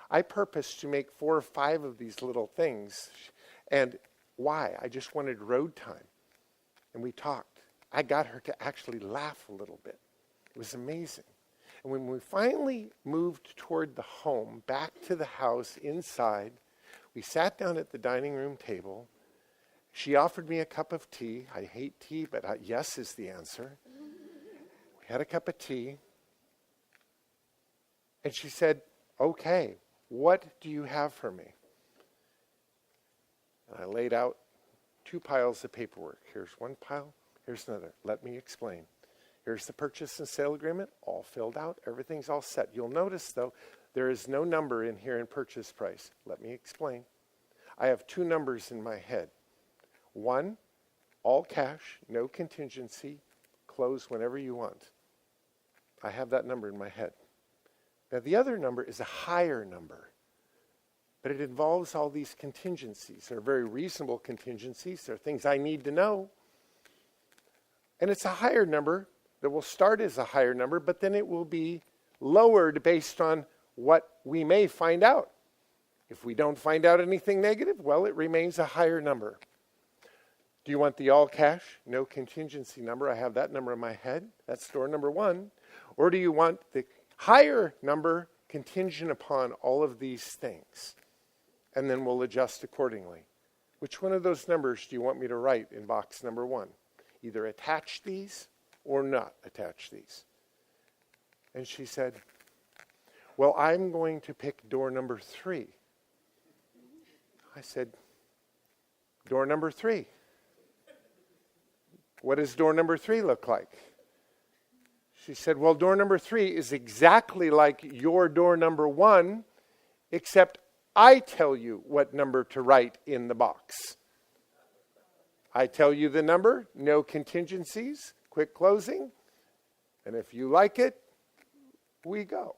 I purposed to make 4 or 5 of these little things. And why? I just wanted road time. And we talked. I got her to actually laugh a little bit. It was amazing. And when we finally moved toward the home, back to the house, inside, we sat down at the dining room table. She offered me a cup of tea. I hate tea, but yes is the answer. We had a cup of tea. And she said, okay, what do you have for me? And I laid out 2 piles of paperwork. Here's one pile, here's another. Let me explain. Here's the purchase and sale agreement, all filled out. Everything's all set. You'll notice, though, there is no number in here in purchase price. Let me explain. I have 2 numbers in my head. 1, all cash, no contingency, close whenever you want. I have that number in my head. Now, the other number is a higher number, but it involves all these contingencies. They're very reasonable contingencies. They're things I need to know. And it's a higher number that will start as a higher number, but then it will be lowered based on what we may find out. If we don't find out anything negative, well, it remains a higher number. Do you want the all cash, no contingency number? I have that number in my head. That's door number 1. Or do you want the higher number contingent upon all of these things? And then we'll adjust accordingly. Which one of those numbers do you want me to write in box number 1? Either attach these or not attach these. And she said, well, I'm going to pick door number 3. I said, door number 3. What does door number 3 look like? She said, well, door number 3 is exactly like your door number 1, except I tell you what number to write in the box. I tell you the number, no contingencies, quick closing, and if you like it, we go.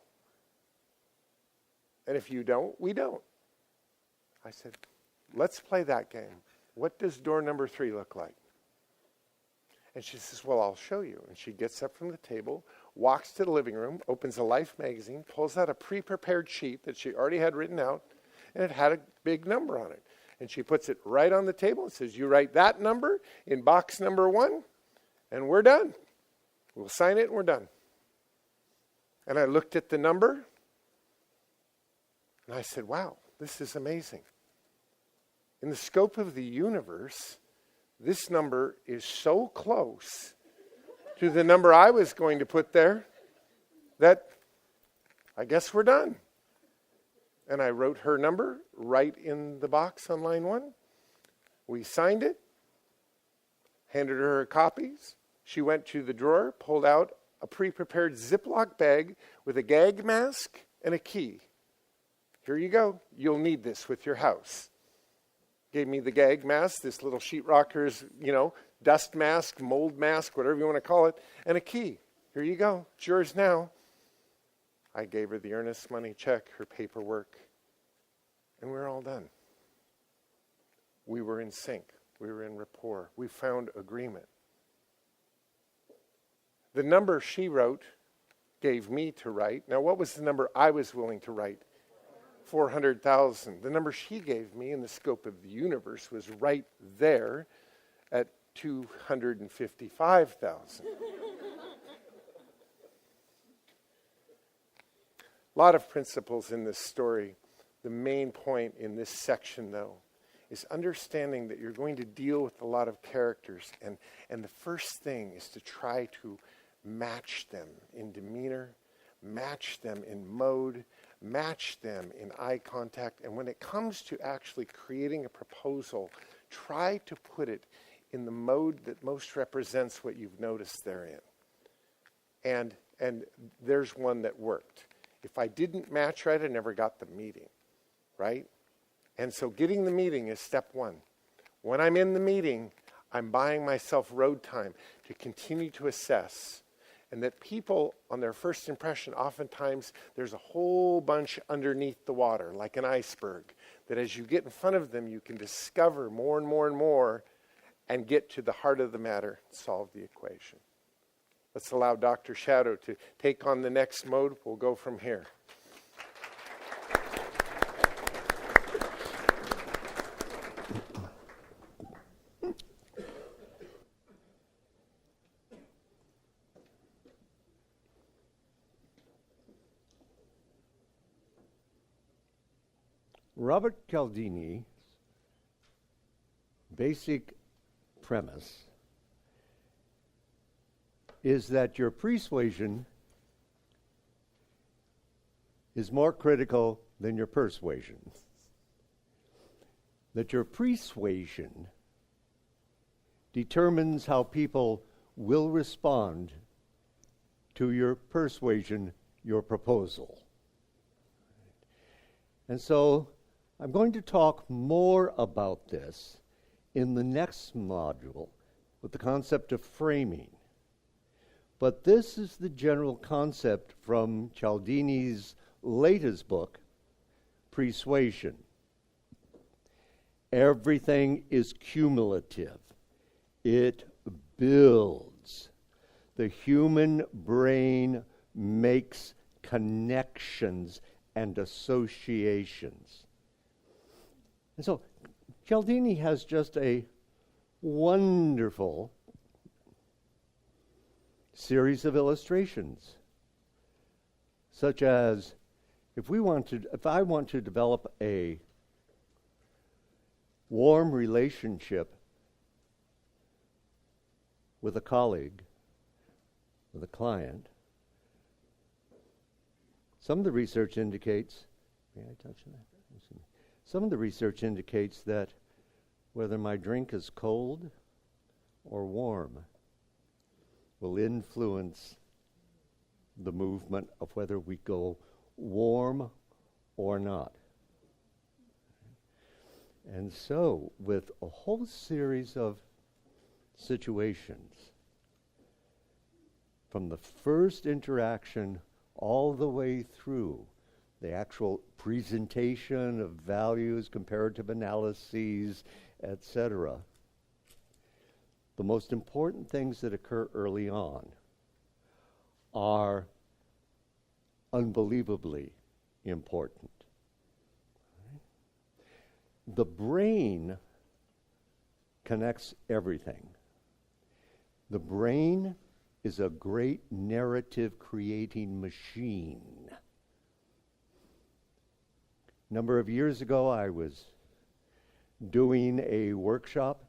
And if you don't, we don't. I said, let's play that game. What does door number 3 look like? And she says, well, I'll show you. And she gets up from the table, walks to the living room, opens a Life magazine, pulls out a pre-prepared sheet that she already had written out, and it had a big number on it. And she puts it right on the table and says, you write that number in box number 1, and we're done. We'll sign it and we're done. And I looked at the number, and I said, wow, this is amazing. In the scope of the universe, this number is so close to the number I was going to put there that I guess we're done. And I wrote her number right in the box on line 1. We signed it, handed her her copies. She went to the drawer, pulled out a pre-prepared Ziploc bag with a gag mask and a key. Here you go. You'll need this with your house. Gave me the gag mask, this little sheetrocker's, dust mask, mold mask, whatever you want to call it, and a key. Here you go. It's yours now. I gave her the earnest money check, her paperwork, and we were all done. We were in sync. We were in rapport. We found agreement. The number she wrote gave me to write. Now, what was the number I was willing to write? 400,000. The number she gave me in the scope of the universe was right there at 255,000. A lot of principles in this story. The main point in this section, though, is understanding that you're going to deal with a lot of characters. And the first thing is to try to match them in demeanor, match them in mode, match them in eye contact. And when it comes to actually creating a proposal, try to put it in the mode that most represents what you've noticed they're in. And there's one that worked. If I didn't match right, I never got the meeting, right? And so getting the meeting is step one. When I'm in the meeting, I'm buying myself road time to continue to assess. And that people, on their first impression, oftentimes there's a whole bunch underneath the water, like an iceberg, that as you get in front of them, you can discover more and more and more and get to the heart of the matter, solve the equation. Let's allow Dr. Shadow to take on the next mode. We'll go from here.
Robert Cialdini's basic premise is that your persuasion is more critical than your persuasion. That your persuasion determines how people will respond to your persuasion, your proposal. And so I'm going to talk more about this in the next module with the concept of framing. But this is the general concept from Cialdini's latest book, Persuasion. Everything is cumulative. It builds. The human brain makes connections and associations. And so Cialdini has just a wonderful series of illustrations, such as if I want to develop a warm relationship with a colleague, with a client, some of the research indicates, may I touch on that? Some of the research indicates that whether my drink is cold or warm will influence the movement of whether we go warm or not. And so, with a whole series of situations, from the first interaction all the way through the actual presentation of values, comparative analyses, etc., the most important things that occur early on are unbelievably important. The brain connects everything. The brain is a great narrative creating machine. A number of years ago, I was doing a workshop,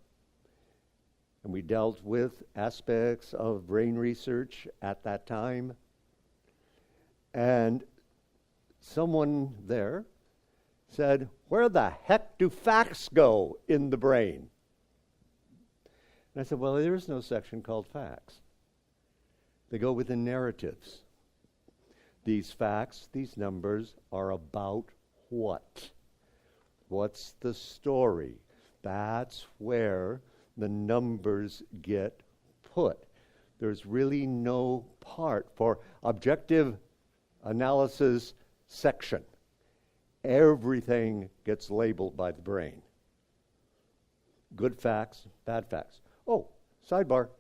and we dealt with aspects of brain research at that time. And someone there said, "Where the heck do facts go in the brain?" And I said, "Well, there is no section called facts. They go within narratives. These facts, these numbers are about what? What's the story? That's where the numbers get put. There's really no part for objective analysis section. Everything gets labeled by the brain. Good facts, bad facts. Oh, sidebar.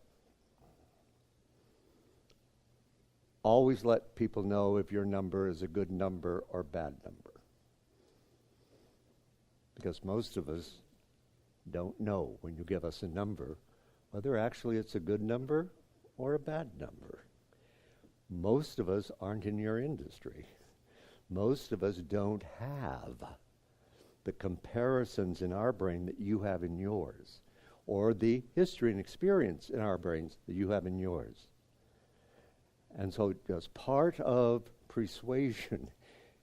Always let people know if your number is a good number or bad number. Because most of us don't know when you give us a number whether actually it's a good number or a bad number. Most of us aren't in your industry. Most of us don't have the comparisons in our brain that you have in yours, or the history and experience in our brains that you have in yours. And so as part of persuasion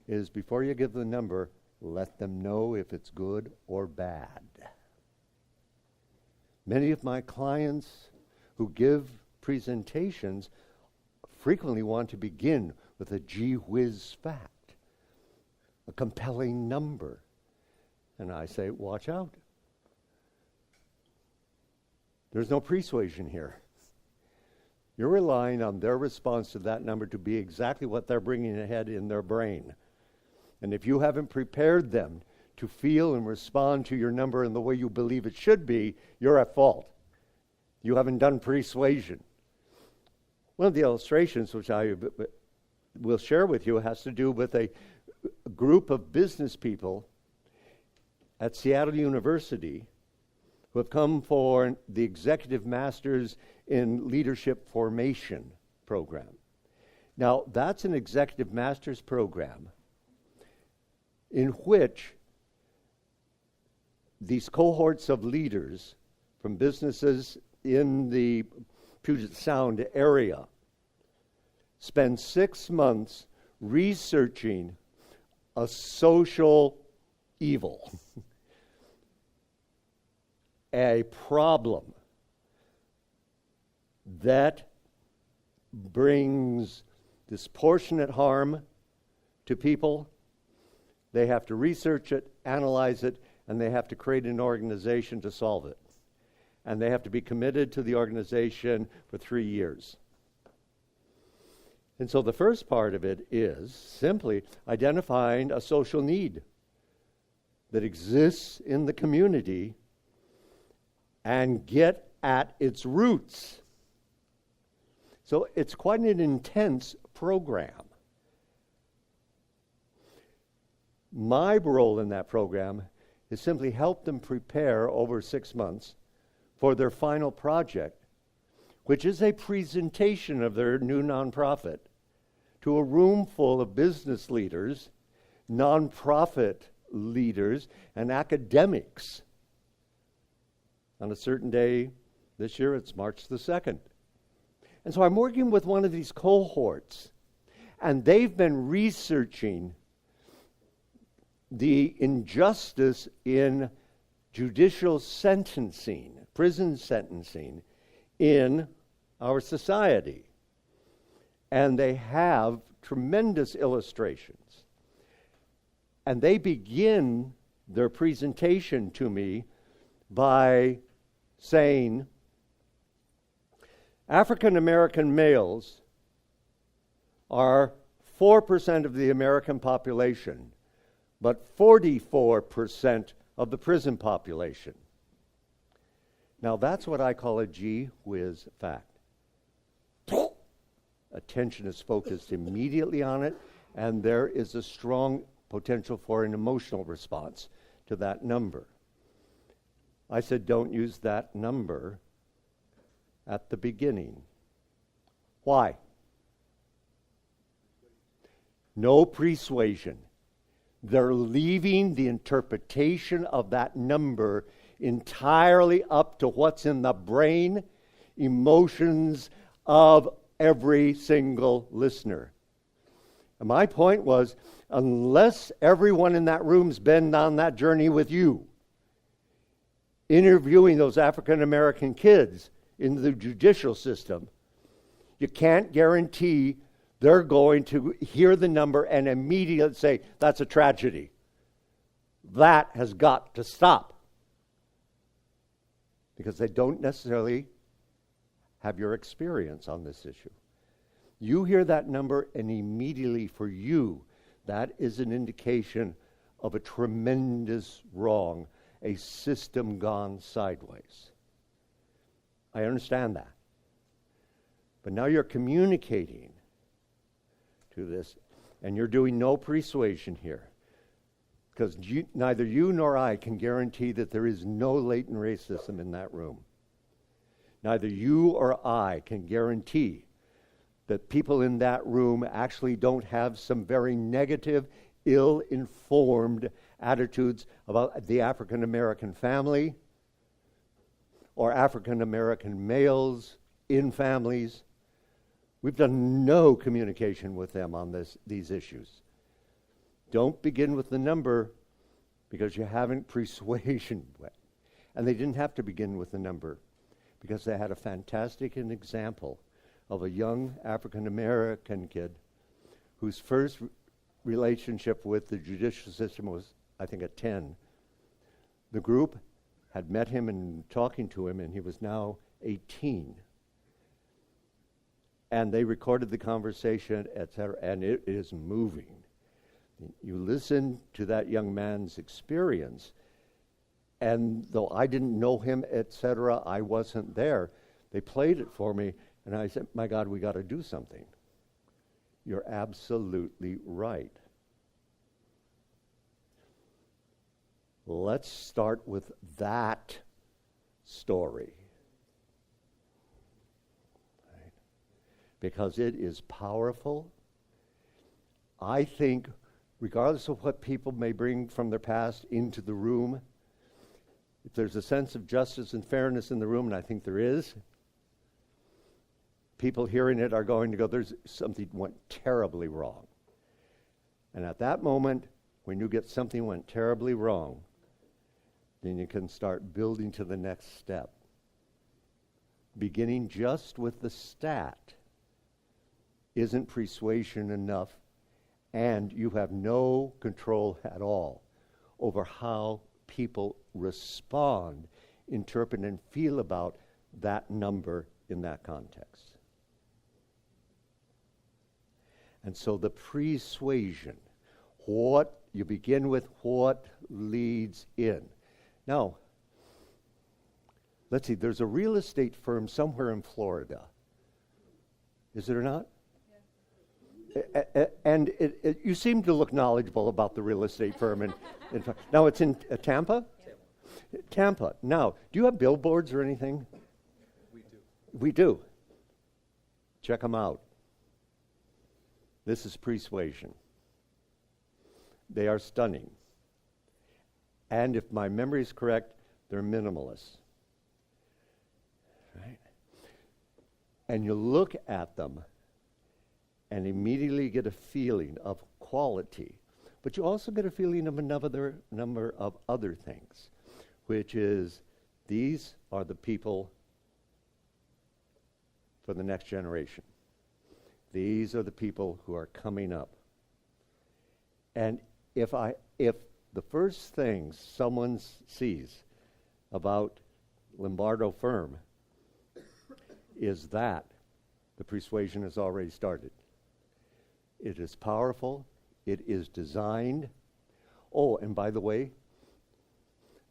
is before you give the number, let them know if it's good or bad. Many of my clients who give presentations frequently want to begin with a gee whiz fact, a compelling number. And I say, watch out. There's no persuasion here. You're relying on their response to that number to be exactly what they're bringing ahead in their brain. And if you haven't prepared them to feel and respond to your number in the way you believe it should be, you're at fault. You haven't done persuasion. One of the illustrations which I will share with you has to do with a group of business people at Seattle University who have come for the Executive Masters in Leadership Formation program. Now, that's an Executive Masters program in which these cohorts of leaders from businesses in the Puget Sound area spend 6 months researching a social evil, a problem that brings disproportionate harm to people. They have to research it, analyze it, and they have to create an organization to solve it. And they have to be committed to the organization for 3 years. And so the first part of it is simply identifying a social need that exists in the community and get at its roots. So it's quite an intense program. My role in that program is simply help them prepare over 6 months for their final project, which is a presentation of their new nonprofit to a room full of business leaders, nonprofit leaders, and academics. On a certain day this year, it's March the 2nd. And so I'm working with one of these cohorts, and they've been researching the injustice in judicial sentencing, prison sentencing, in our society. And they have tremendous illustrations. And they begin their presentation to me by saying, African American males are 4% of the American population, but 44% of the prison population. Now that's what I call a gee whiz fact. Attention is focused immediately on it, and there is a strong potential for an emotional response to that number. I said, don't use that number at the beginning. Why? No persuasion. They're leaving the interpretation of that number entirely up to what's in the brain, emotions of every single listener. And my point was, unless everyone in that room's been on that journey with you, interviewing those African American kids in the judicial system, you can't guarantee they're going to hear the number and immediately say, that's a tragedy. That has got to stop. Because they don't necessarily have your experience on this issue. You hear that number, and immediately for you, that is an indication of a tremendous wrong, a system gone sideways. I understand that. But now you're communicating to this, and you're doing no persuasion here. Because neither you nor I can guarantee that there is no latent racism in that room. Neither you or I can guarantee that people in that room actually don't have some very negative, ill-informed attitudes about the African American family or African American males in families. We've done no communication with them on these issues. Don't begin with the number because you haven't persuasion yet. And they didn't have to begin with the number because they had a fantastic example of a young African American kid whose first relationship with the judicial system was, I think, at 10. The group had met him and talking to him, and he was now 18. And they recorded the conversation, etc., and it is moving. You listen to that young man's experience, and though I didn't know him, etc., I wasn't there. They played it for me, and I said, my God, we got to do something. You're absolutely right. Let's start with that story. Right? Because it is powerful. I think, regardless of what people may bring from their past into the room, if there's a sense of justice and fairness in the room, and I think there is, people hearing it are going to go, there's something went terribly wrong. And at that moment, when you get something went terribly wrong, then you can start building to the next step. Beginning just with the stat isn't persuasion enough, and you have no control at all over how people respond, interpret, and feel about that number in that context. And so the persuasion, what you begin with, what leads in. Now, let's see, there's a real estate firm somewhere in Florida. Is there not? Yeah. And you seem to look knowledgeable about the real estate firm. Now, it's in Tampa? Tampa. Now, do you have billboards or anything?
We do.
We do. Check them out. This is persuasion. They are stunning. And if my memory is correct, they're minimalists. Right? And you look at them and immediately get a feeling of quality. But you also get a feeling of another number of other things, which is these are the people for the next generation. These are the people who are coming up. And if the first thing someone sees about Lombardo firm is that the persuasion has already started. It is powerful. It is designed. Oh, and by the way,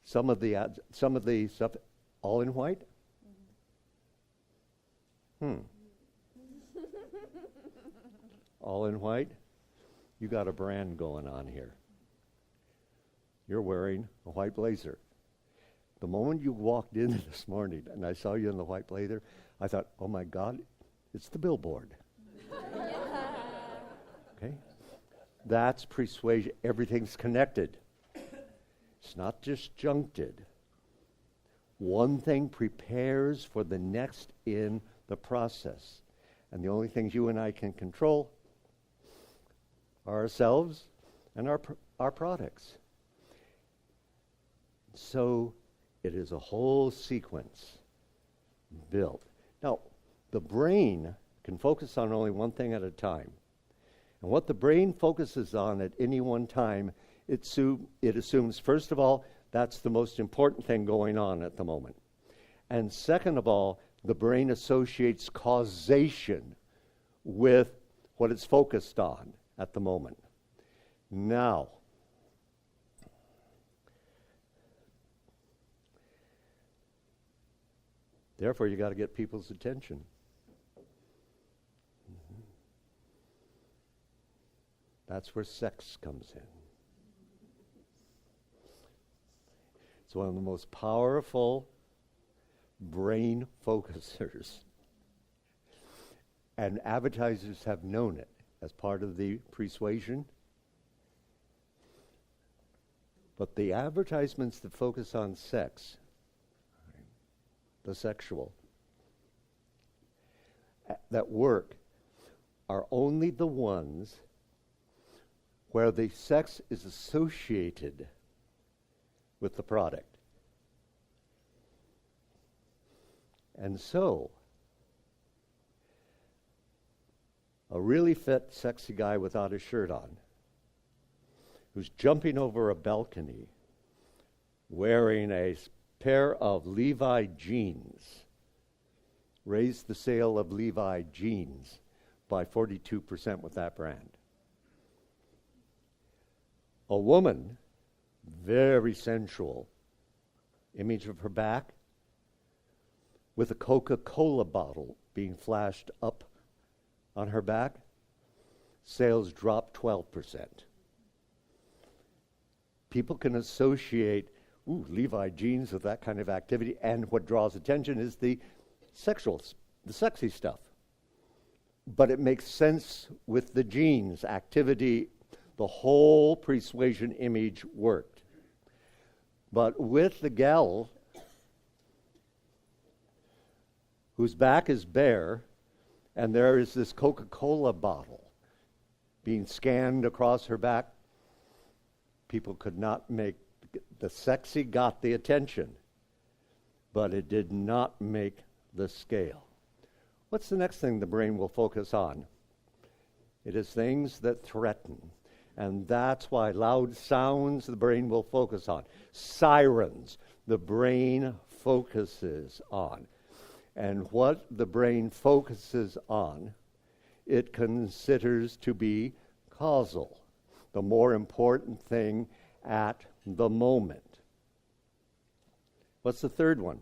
some of the stuff all in white? All in white? You got a brand going on here. You're wearing a white blazer. The moment you walked in this morning and I saw you in the white blazer, I thought, oh my God, it's the billboard. Okay? That's persuasion. Everything's connected. It's not disjuncted. One thing prepares for the next in the process. And the only things you and I can control are ourselves and our products. So it is a whole sequence built. Now, the brain can focus on only one thing at a time. And what the brain focuses on at any one time, it assumes, first of all, that's the most important thing going on at the moment. And second of all, the brain associates causation with what it's focused on at the moment. Now, therefore, you got to get people's attention. That's where sex comes in. It's one of the most powerful brain focusers. And advertisers have known it as part of the persuasion. But the advertisements that focus on sex, the sexual, that work, are only the ones where the sex is associated with the product. And so, a really fit, sexy guy without a shirt on, who's jumping over a balcony wearing a pair of Levi jeans, raised the sale of Levi jeans by 42% with that brand. A woman, very sensual, image of her back, with a Coca-Cola bottle being flashed up on her back, sales dropped 12%. People can associate Levi jeans with that kind of activity, and what draws attention is the sexy stuff. But it makes sense with the jeans activity. The whole persuasion image worked. But with the gal whose back is bare, and there is this Coca-Cola bottle being scanned across her back, people could not make, the sexy got the attention, but it did not make the scale. What's the next thing the brain will focus on? It is things that threaten. And that's why loud sounds the brain will focus on. Sirens, the brain focuses on. And what the brain focuses on, it considers to be causal, the more important thing at the moment. What's the third one?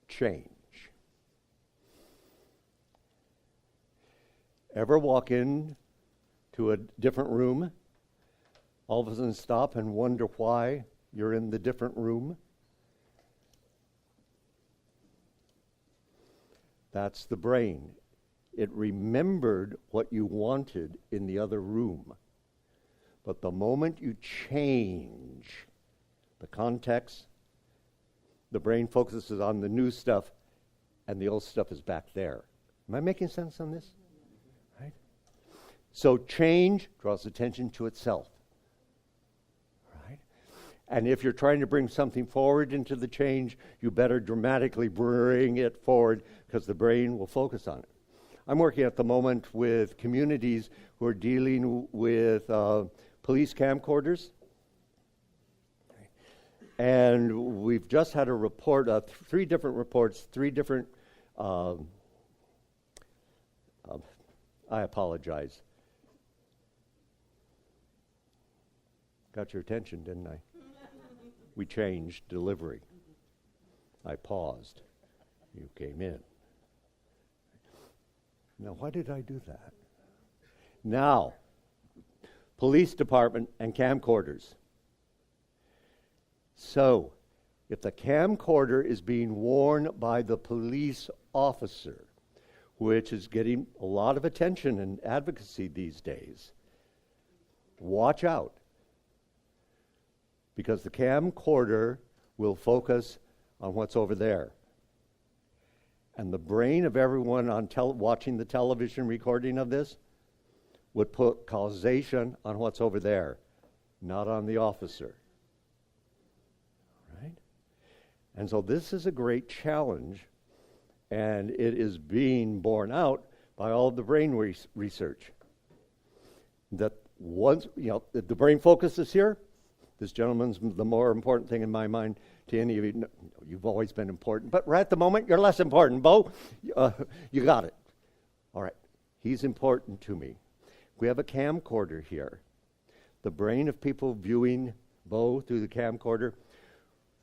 Change. Ever walk in to a different room, all of a sudden stop and wonder why you're in the different room? That's the brain. It remembered what you wanted in the other room. But the moment you change the context, the brain focuses on the new stuff, and the old stuff is back there. Am I making sense on this? Right? So change draws attention to itself. Right? And if you're trying to bring something forward into the change, you better dramatically bring it forward, because the brain will focus on it. I'm working at the moment with communities who are dealing with police camcorders. And we've just had a report, 3 different reports, 3 different, I apologize. Got your attention, didn't I? We changed delivery. I paused. You came in. Now, why did I do that? Now, police department and camcorders. So, if the camcorder is being worn by the police officer, which is getting a lot of attention and advocacy these days, watch out. Because the camcorder will focus on what's over there. And the brain of everyone on watching the television recording of this would put causation on what's over there, not on the officer. Right? And so this is a great challenge, and it is being borne out by all of the brain research. That once, the brain focuses here, this gentleman's the more important thing in my mind to any of you. You've always been important, but right at the moment, you're less important, Bo. You got it. All right. He's important to me. We have a camcorder here. The brain of people viewing Bo through the camcorder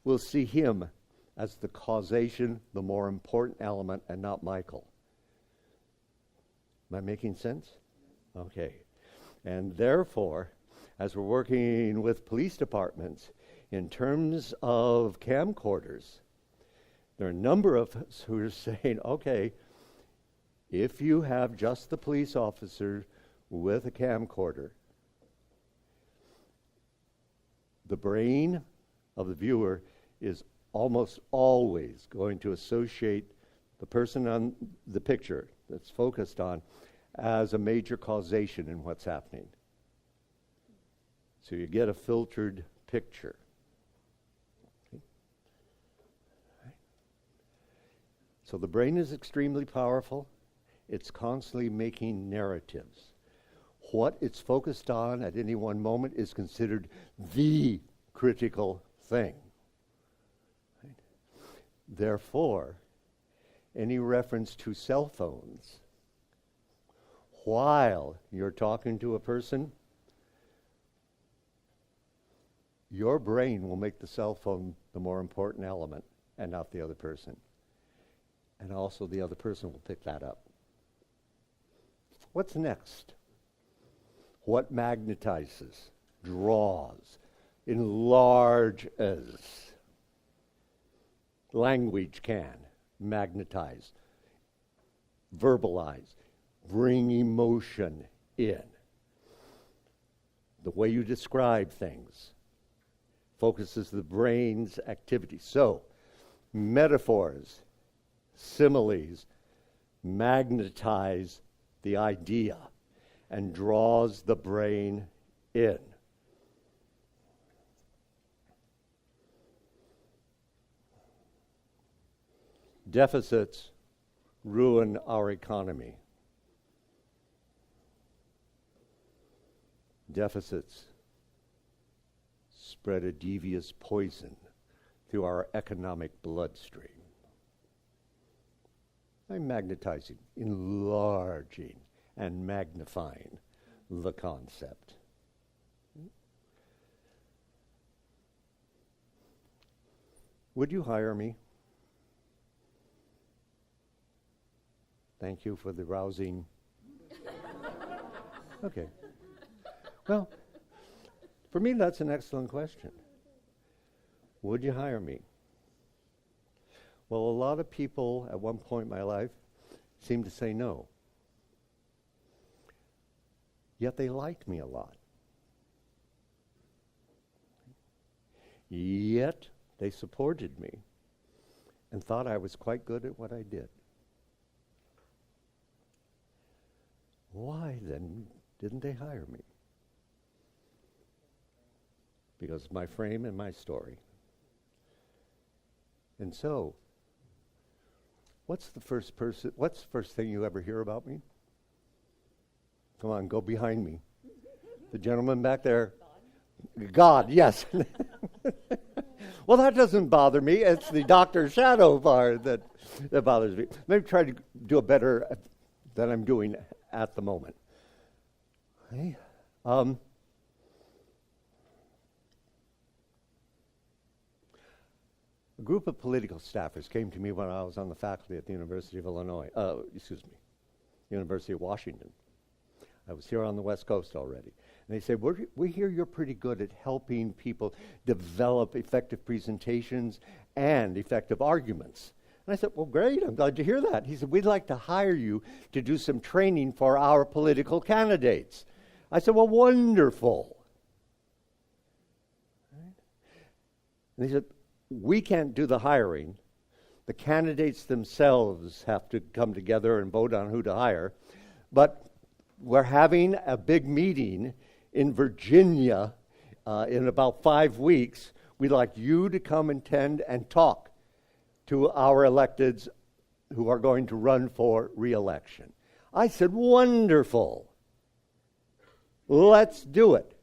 will see him as the causation, the more important element, and not Michael. Am I making sense? Okay. And therefore, as we're working with police departments, in terms of camcorders, there are a number of us who are saying, okay, if you have just the police officer with a camcorder, the brain of the viewer is almost always going to associate the person on the picture that's focused on as a major causation in what's happening. So you get a filtered picture. Okay. Right. So the brain is extremely powerful. It's constantly making narratives. What it's focused on at any one moment is considered the critical thing. Right? Therefore, any reference to cell phones while you're talking to a person, your brain will make the cell phone the more important element and not the other person. And also the other person will pick that up. What's next? What magnetizes, draws, enlarges? Language can magnetize, verbalize, bring emotion in. The way you describe things focuses the brain's activity. So, metaphors, similes, magnetize the idea and draws the brain in. Deficits ruin our economy. Deficits spread a devious poison through our economic bloodstream. I'm magnetizing, enlarging, and magnifying the concept. Would you hire me? Thank you for the rousing. Okay. Well, for me, that's an excellent question. Would you hire me? Well, a lot of people at one point in my life seemed to say no. Yet they liked me a lot. Yet they supported me and thought I was quite good at what I did. Why then didn't they hire me? Because of my frame and my story. And so, what's the first thing you ever hear about me? Come on, go behind me. The gentleman back there. God, yes. Well, that doesn't bother me. It's the Dr. Shadow part that bothers me. Maybe try to do a better than I'm doing at the moment. Okay. A group of political staffers came to me when I was on the faculty at the University of University of Washington. I was here on the West Coast already. And they said, we hear you're pretty good at helping people develop effective presentations and effective arguments. And I said, well, great, I'm glad to hear that. He said, we'd like to hire you to do some training for our political candidates. I said, well, wonderful. Right? And he said, we can't do the hiring. The candidates themselves have to come together and vote on who to hire. But we're having a big meeting in Virginia in about 5 weeks. We'd like you to come attend and talk to our electeds who are going to run for re-election. I said, wonderful. Let's do it.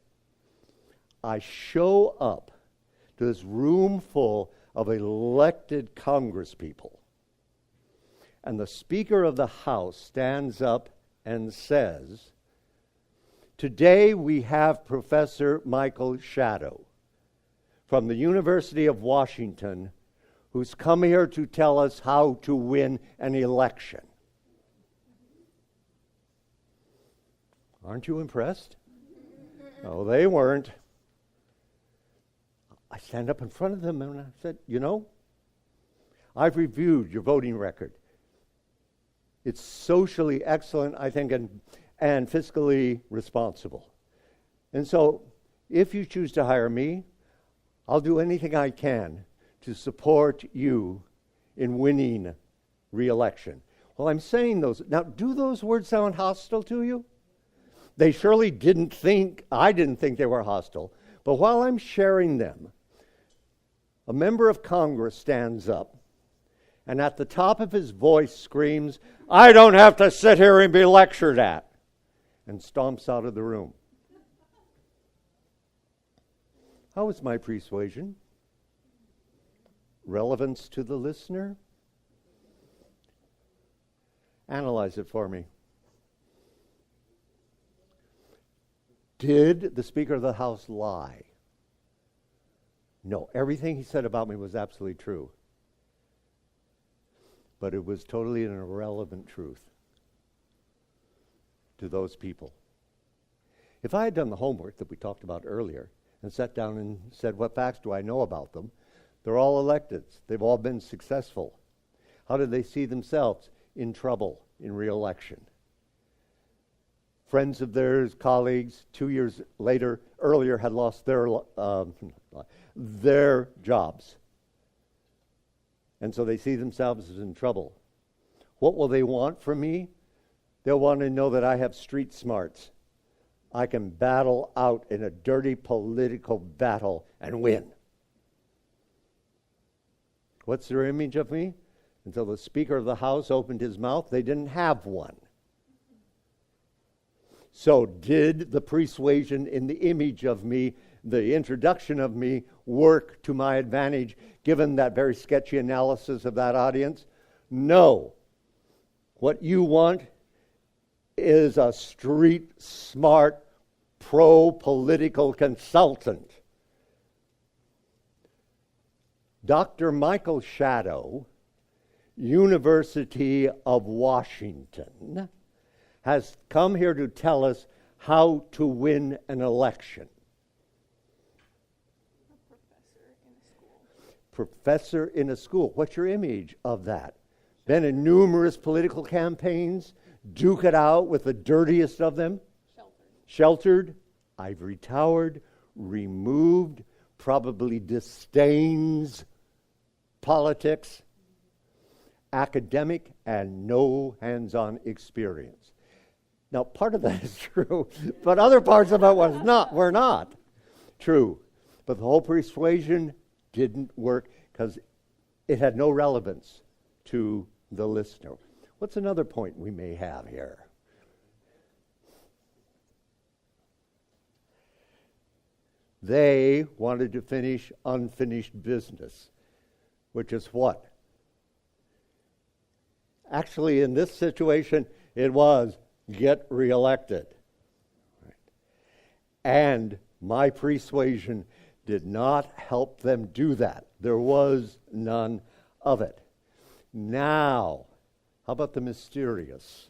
I show up to this room full of elected congresspeople. And the Speaker of the House stands up and says, today we have Professor Michael Shadow from the University of Washington who's come here to tell us how to win an election. Aren't you impressed? No, they weren't. I stand up in front of them and I said, I've reviewed your voting record. It's socially excellent, I think, and fiscally responsible. And so, if you choose to hire me, I'll do anything I can to support you in winning re-election. Well, I'm saying those. Now, do those words sound hostile to you? They surely I didn't think they were hostile. But while I'm sharing them, a member of Congress stands up and at the top of his voice screams, "I don't have to sit here and be lectured at," and stomps out of the room. How was my persuasion? Relevance to the listener? Analyze it for me. Did the Speaker of the House lie? No, everything he said about me was absolutely true. But it was totally an irrelevant truth to those people. If I had done the homework that we talked about earlier and sat down and said, what facts do I know about them? They're all electeds. They've all been successful. How do they see themselves? In trouble in re-election. Friends of theirs, colleagues, 2 years earlier had lost their jobs. And so they see themselves as in trouble. What will they want from me? They'll want to know that I have street smarts. I can battle out in a dirty political battle and win. What's their image of me? Until the Speaker of the House opened his mouth, they didn't have one. So did the persuasion in the image of me, the introduction of me, work to my advantage, given that very sketchy analysis of that audience? No. What you want is a street smart, pro-political consultant. Dr. Michael Shadow, University of Washington, has come here to tell us how to win an election. Professor in a school. What's your image of that? Been in numerous political campaigns, duke it out with the dirtiest of them. Sheltered, ivory towered, removed, probably disdains politics, academic, and no hands-on experience. Now, part of that is true, but other parts of it were not true. But the whole persuasion didn't work because it had no relevance to the listener. What's another point we may have here? They wanted to finish unfinished business, which is what? Actually, in this situation, it was get reelected. Right. And my persuasion did not help them do that. There was none of it. Now, how about the mysterious?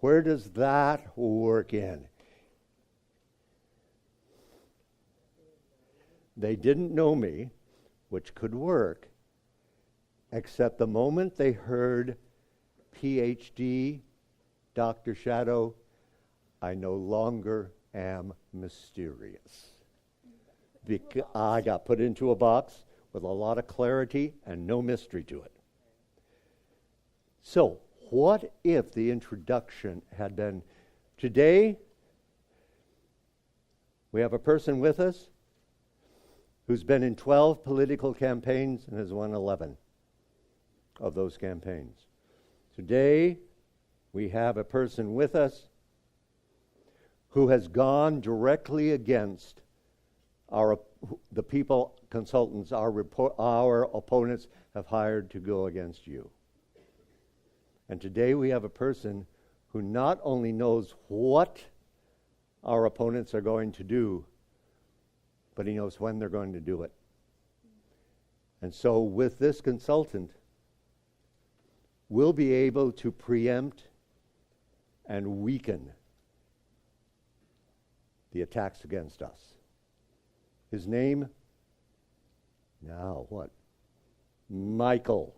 Where does that work in? They didn't know me, which could work, except the moment they heard PhD, Dr. Shadow, I no longer am mysterious. Because I got put into a box with a lot of clarity and no mystery to it. So, what if the introduction had been, today, we have a person with us who's been in 12 political campaigns and has won 11 of those campaigns. Today, we have a person with us who has gone directly against the people, consultants, our opponents have hired to go against you. And today we have a person who not only knows what our opponents are going to do, but he knows when they're going to do it. And so with this consultant, we'll be able to preempt and weaken the attacks against us. His name? Now what? Michael.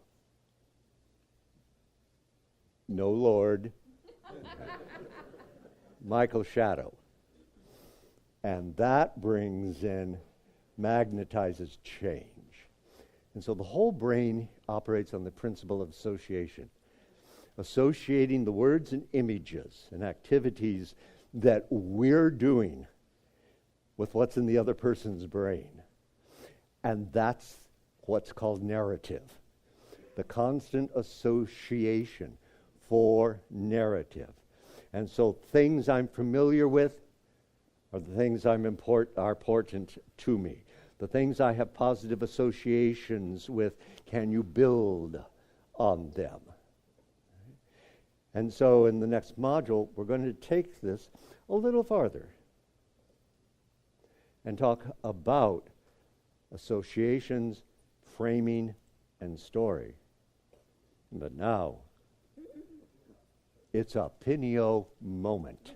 No Lord. Michael Shadow. And that brings in, magnetizes change. And so the whole brain operates on the principle of association. Associating the words and images and activities that we're doing with what's in the other person's brain. And that's what's called narrative. The constant association for narrative. And so things I'm familiar with are the things are important to me. The things I have positive associations with, can you build on them? And so in the next module, we're going to take this a little farther and talk about associations, framing, and story. But now, it's a Pinio moment.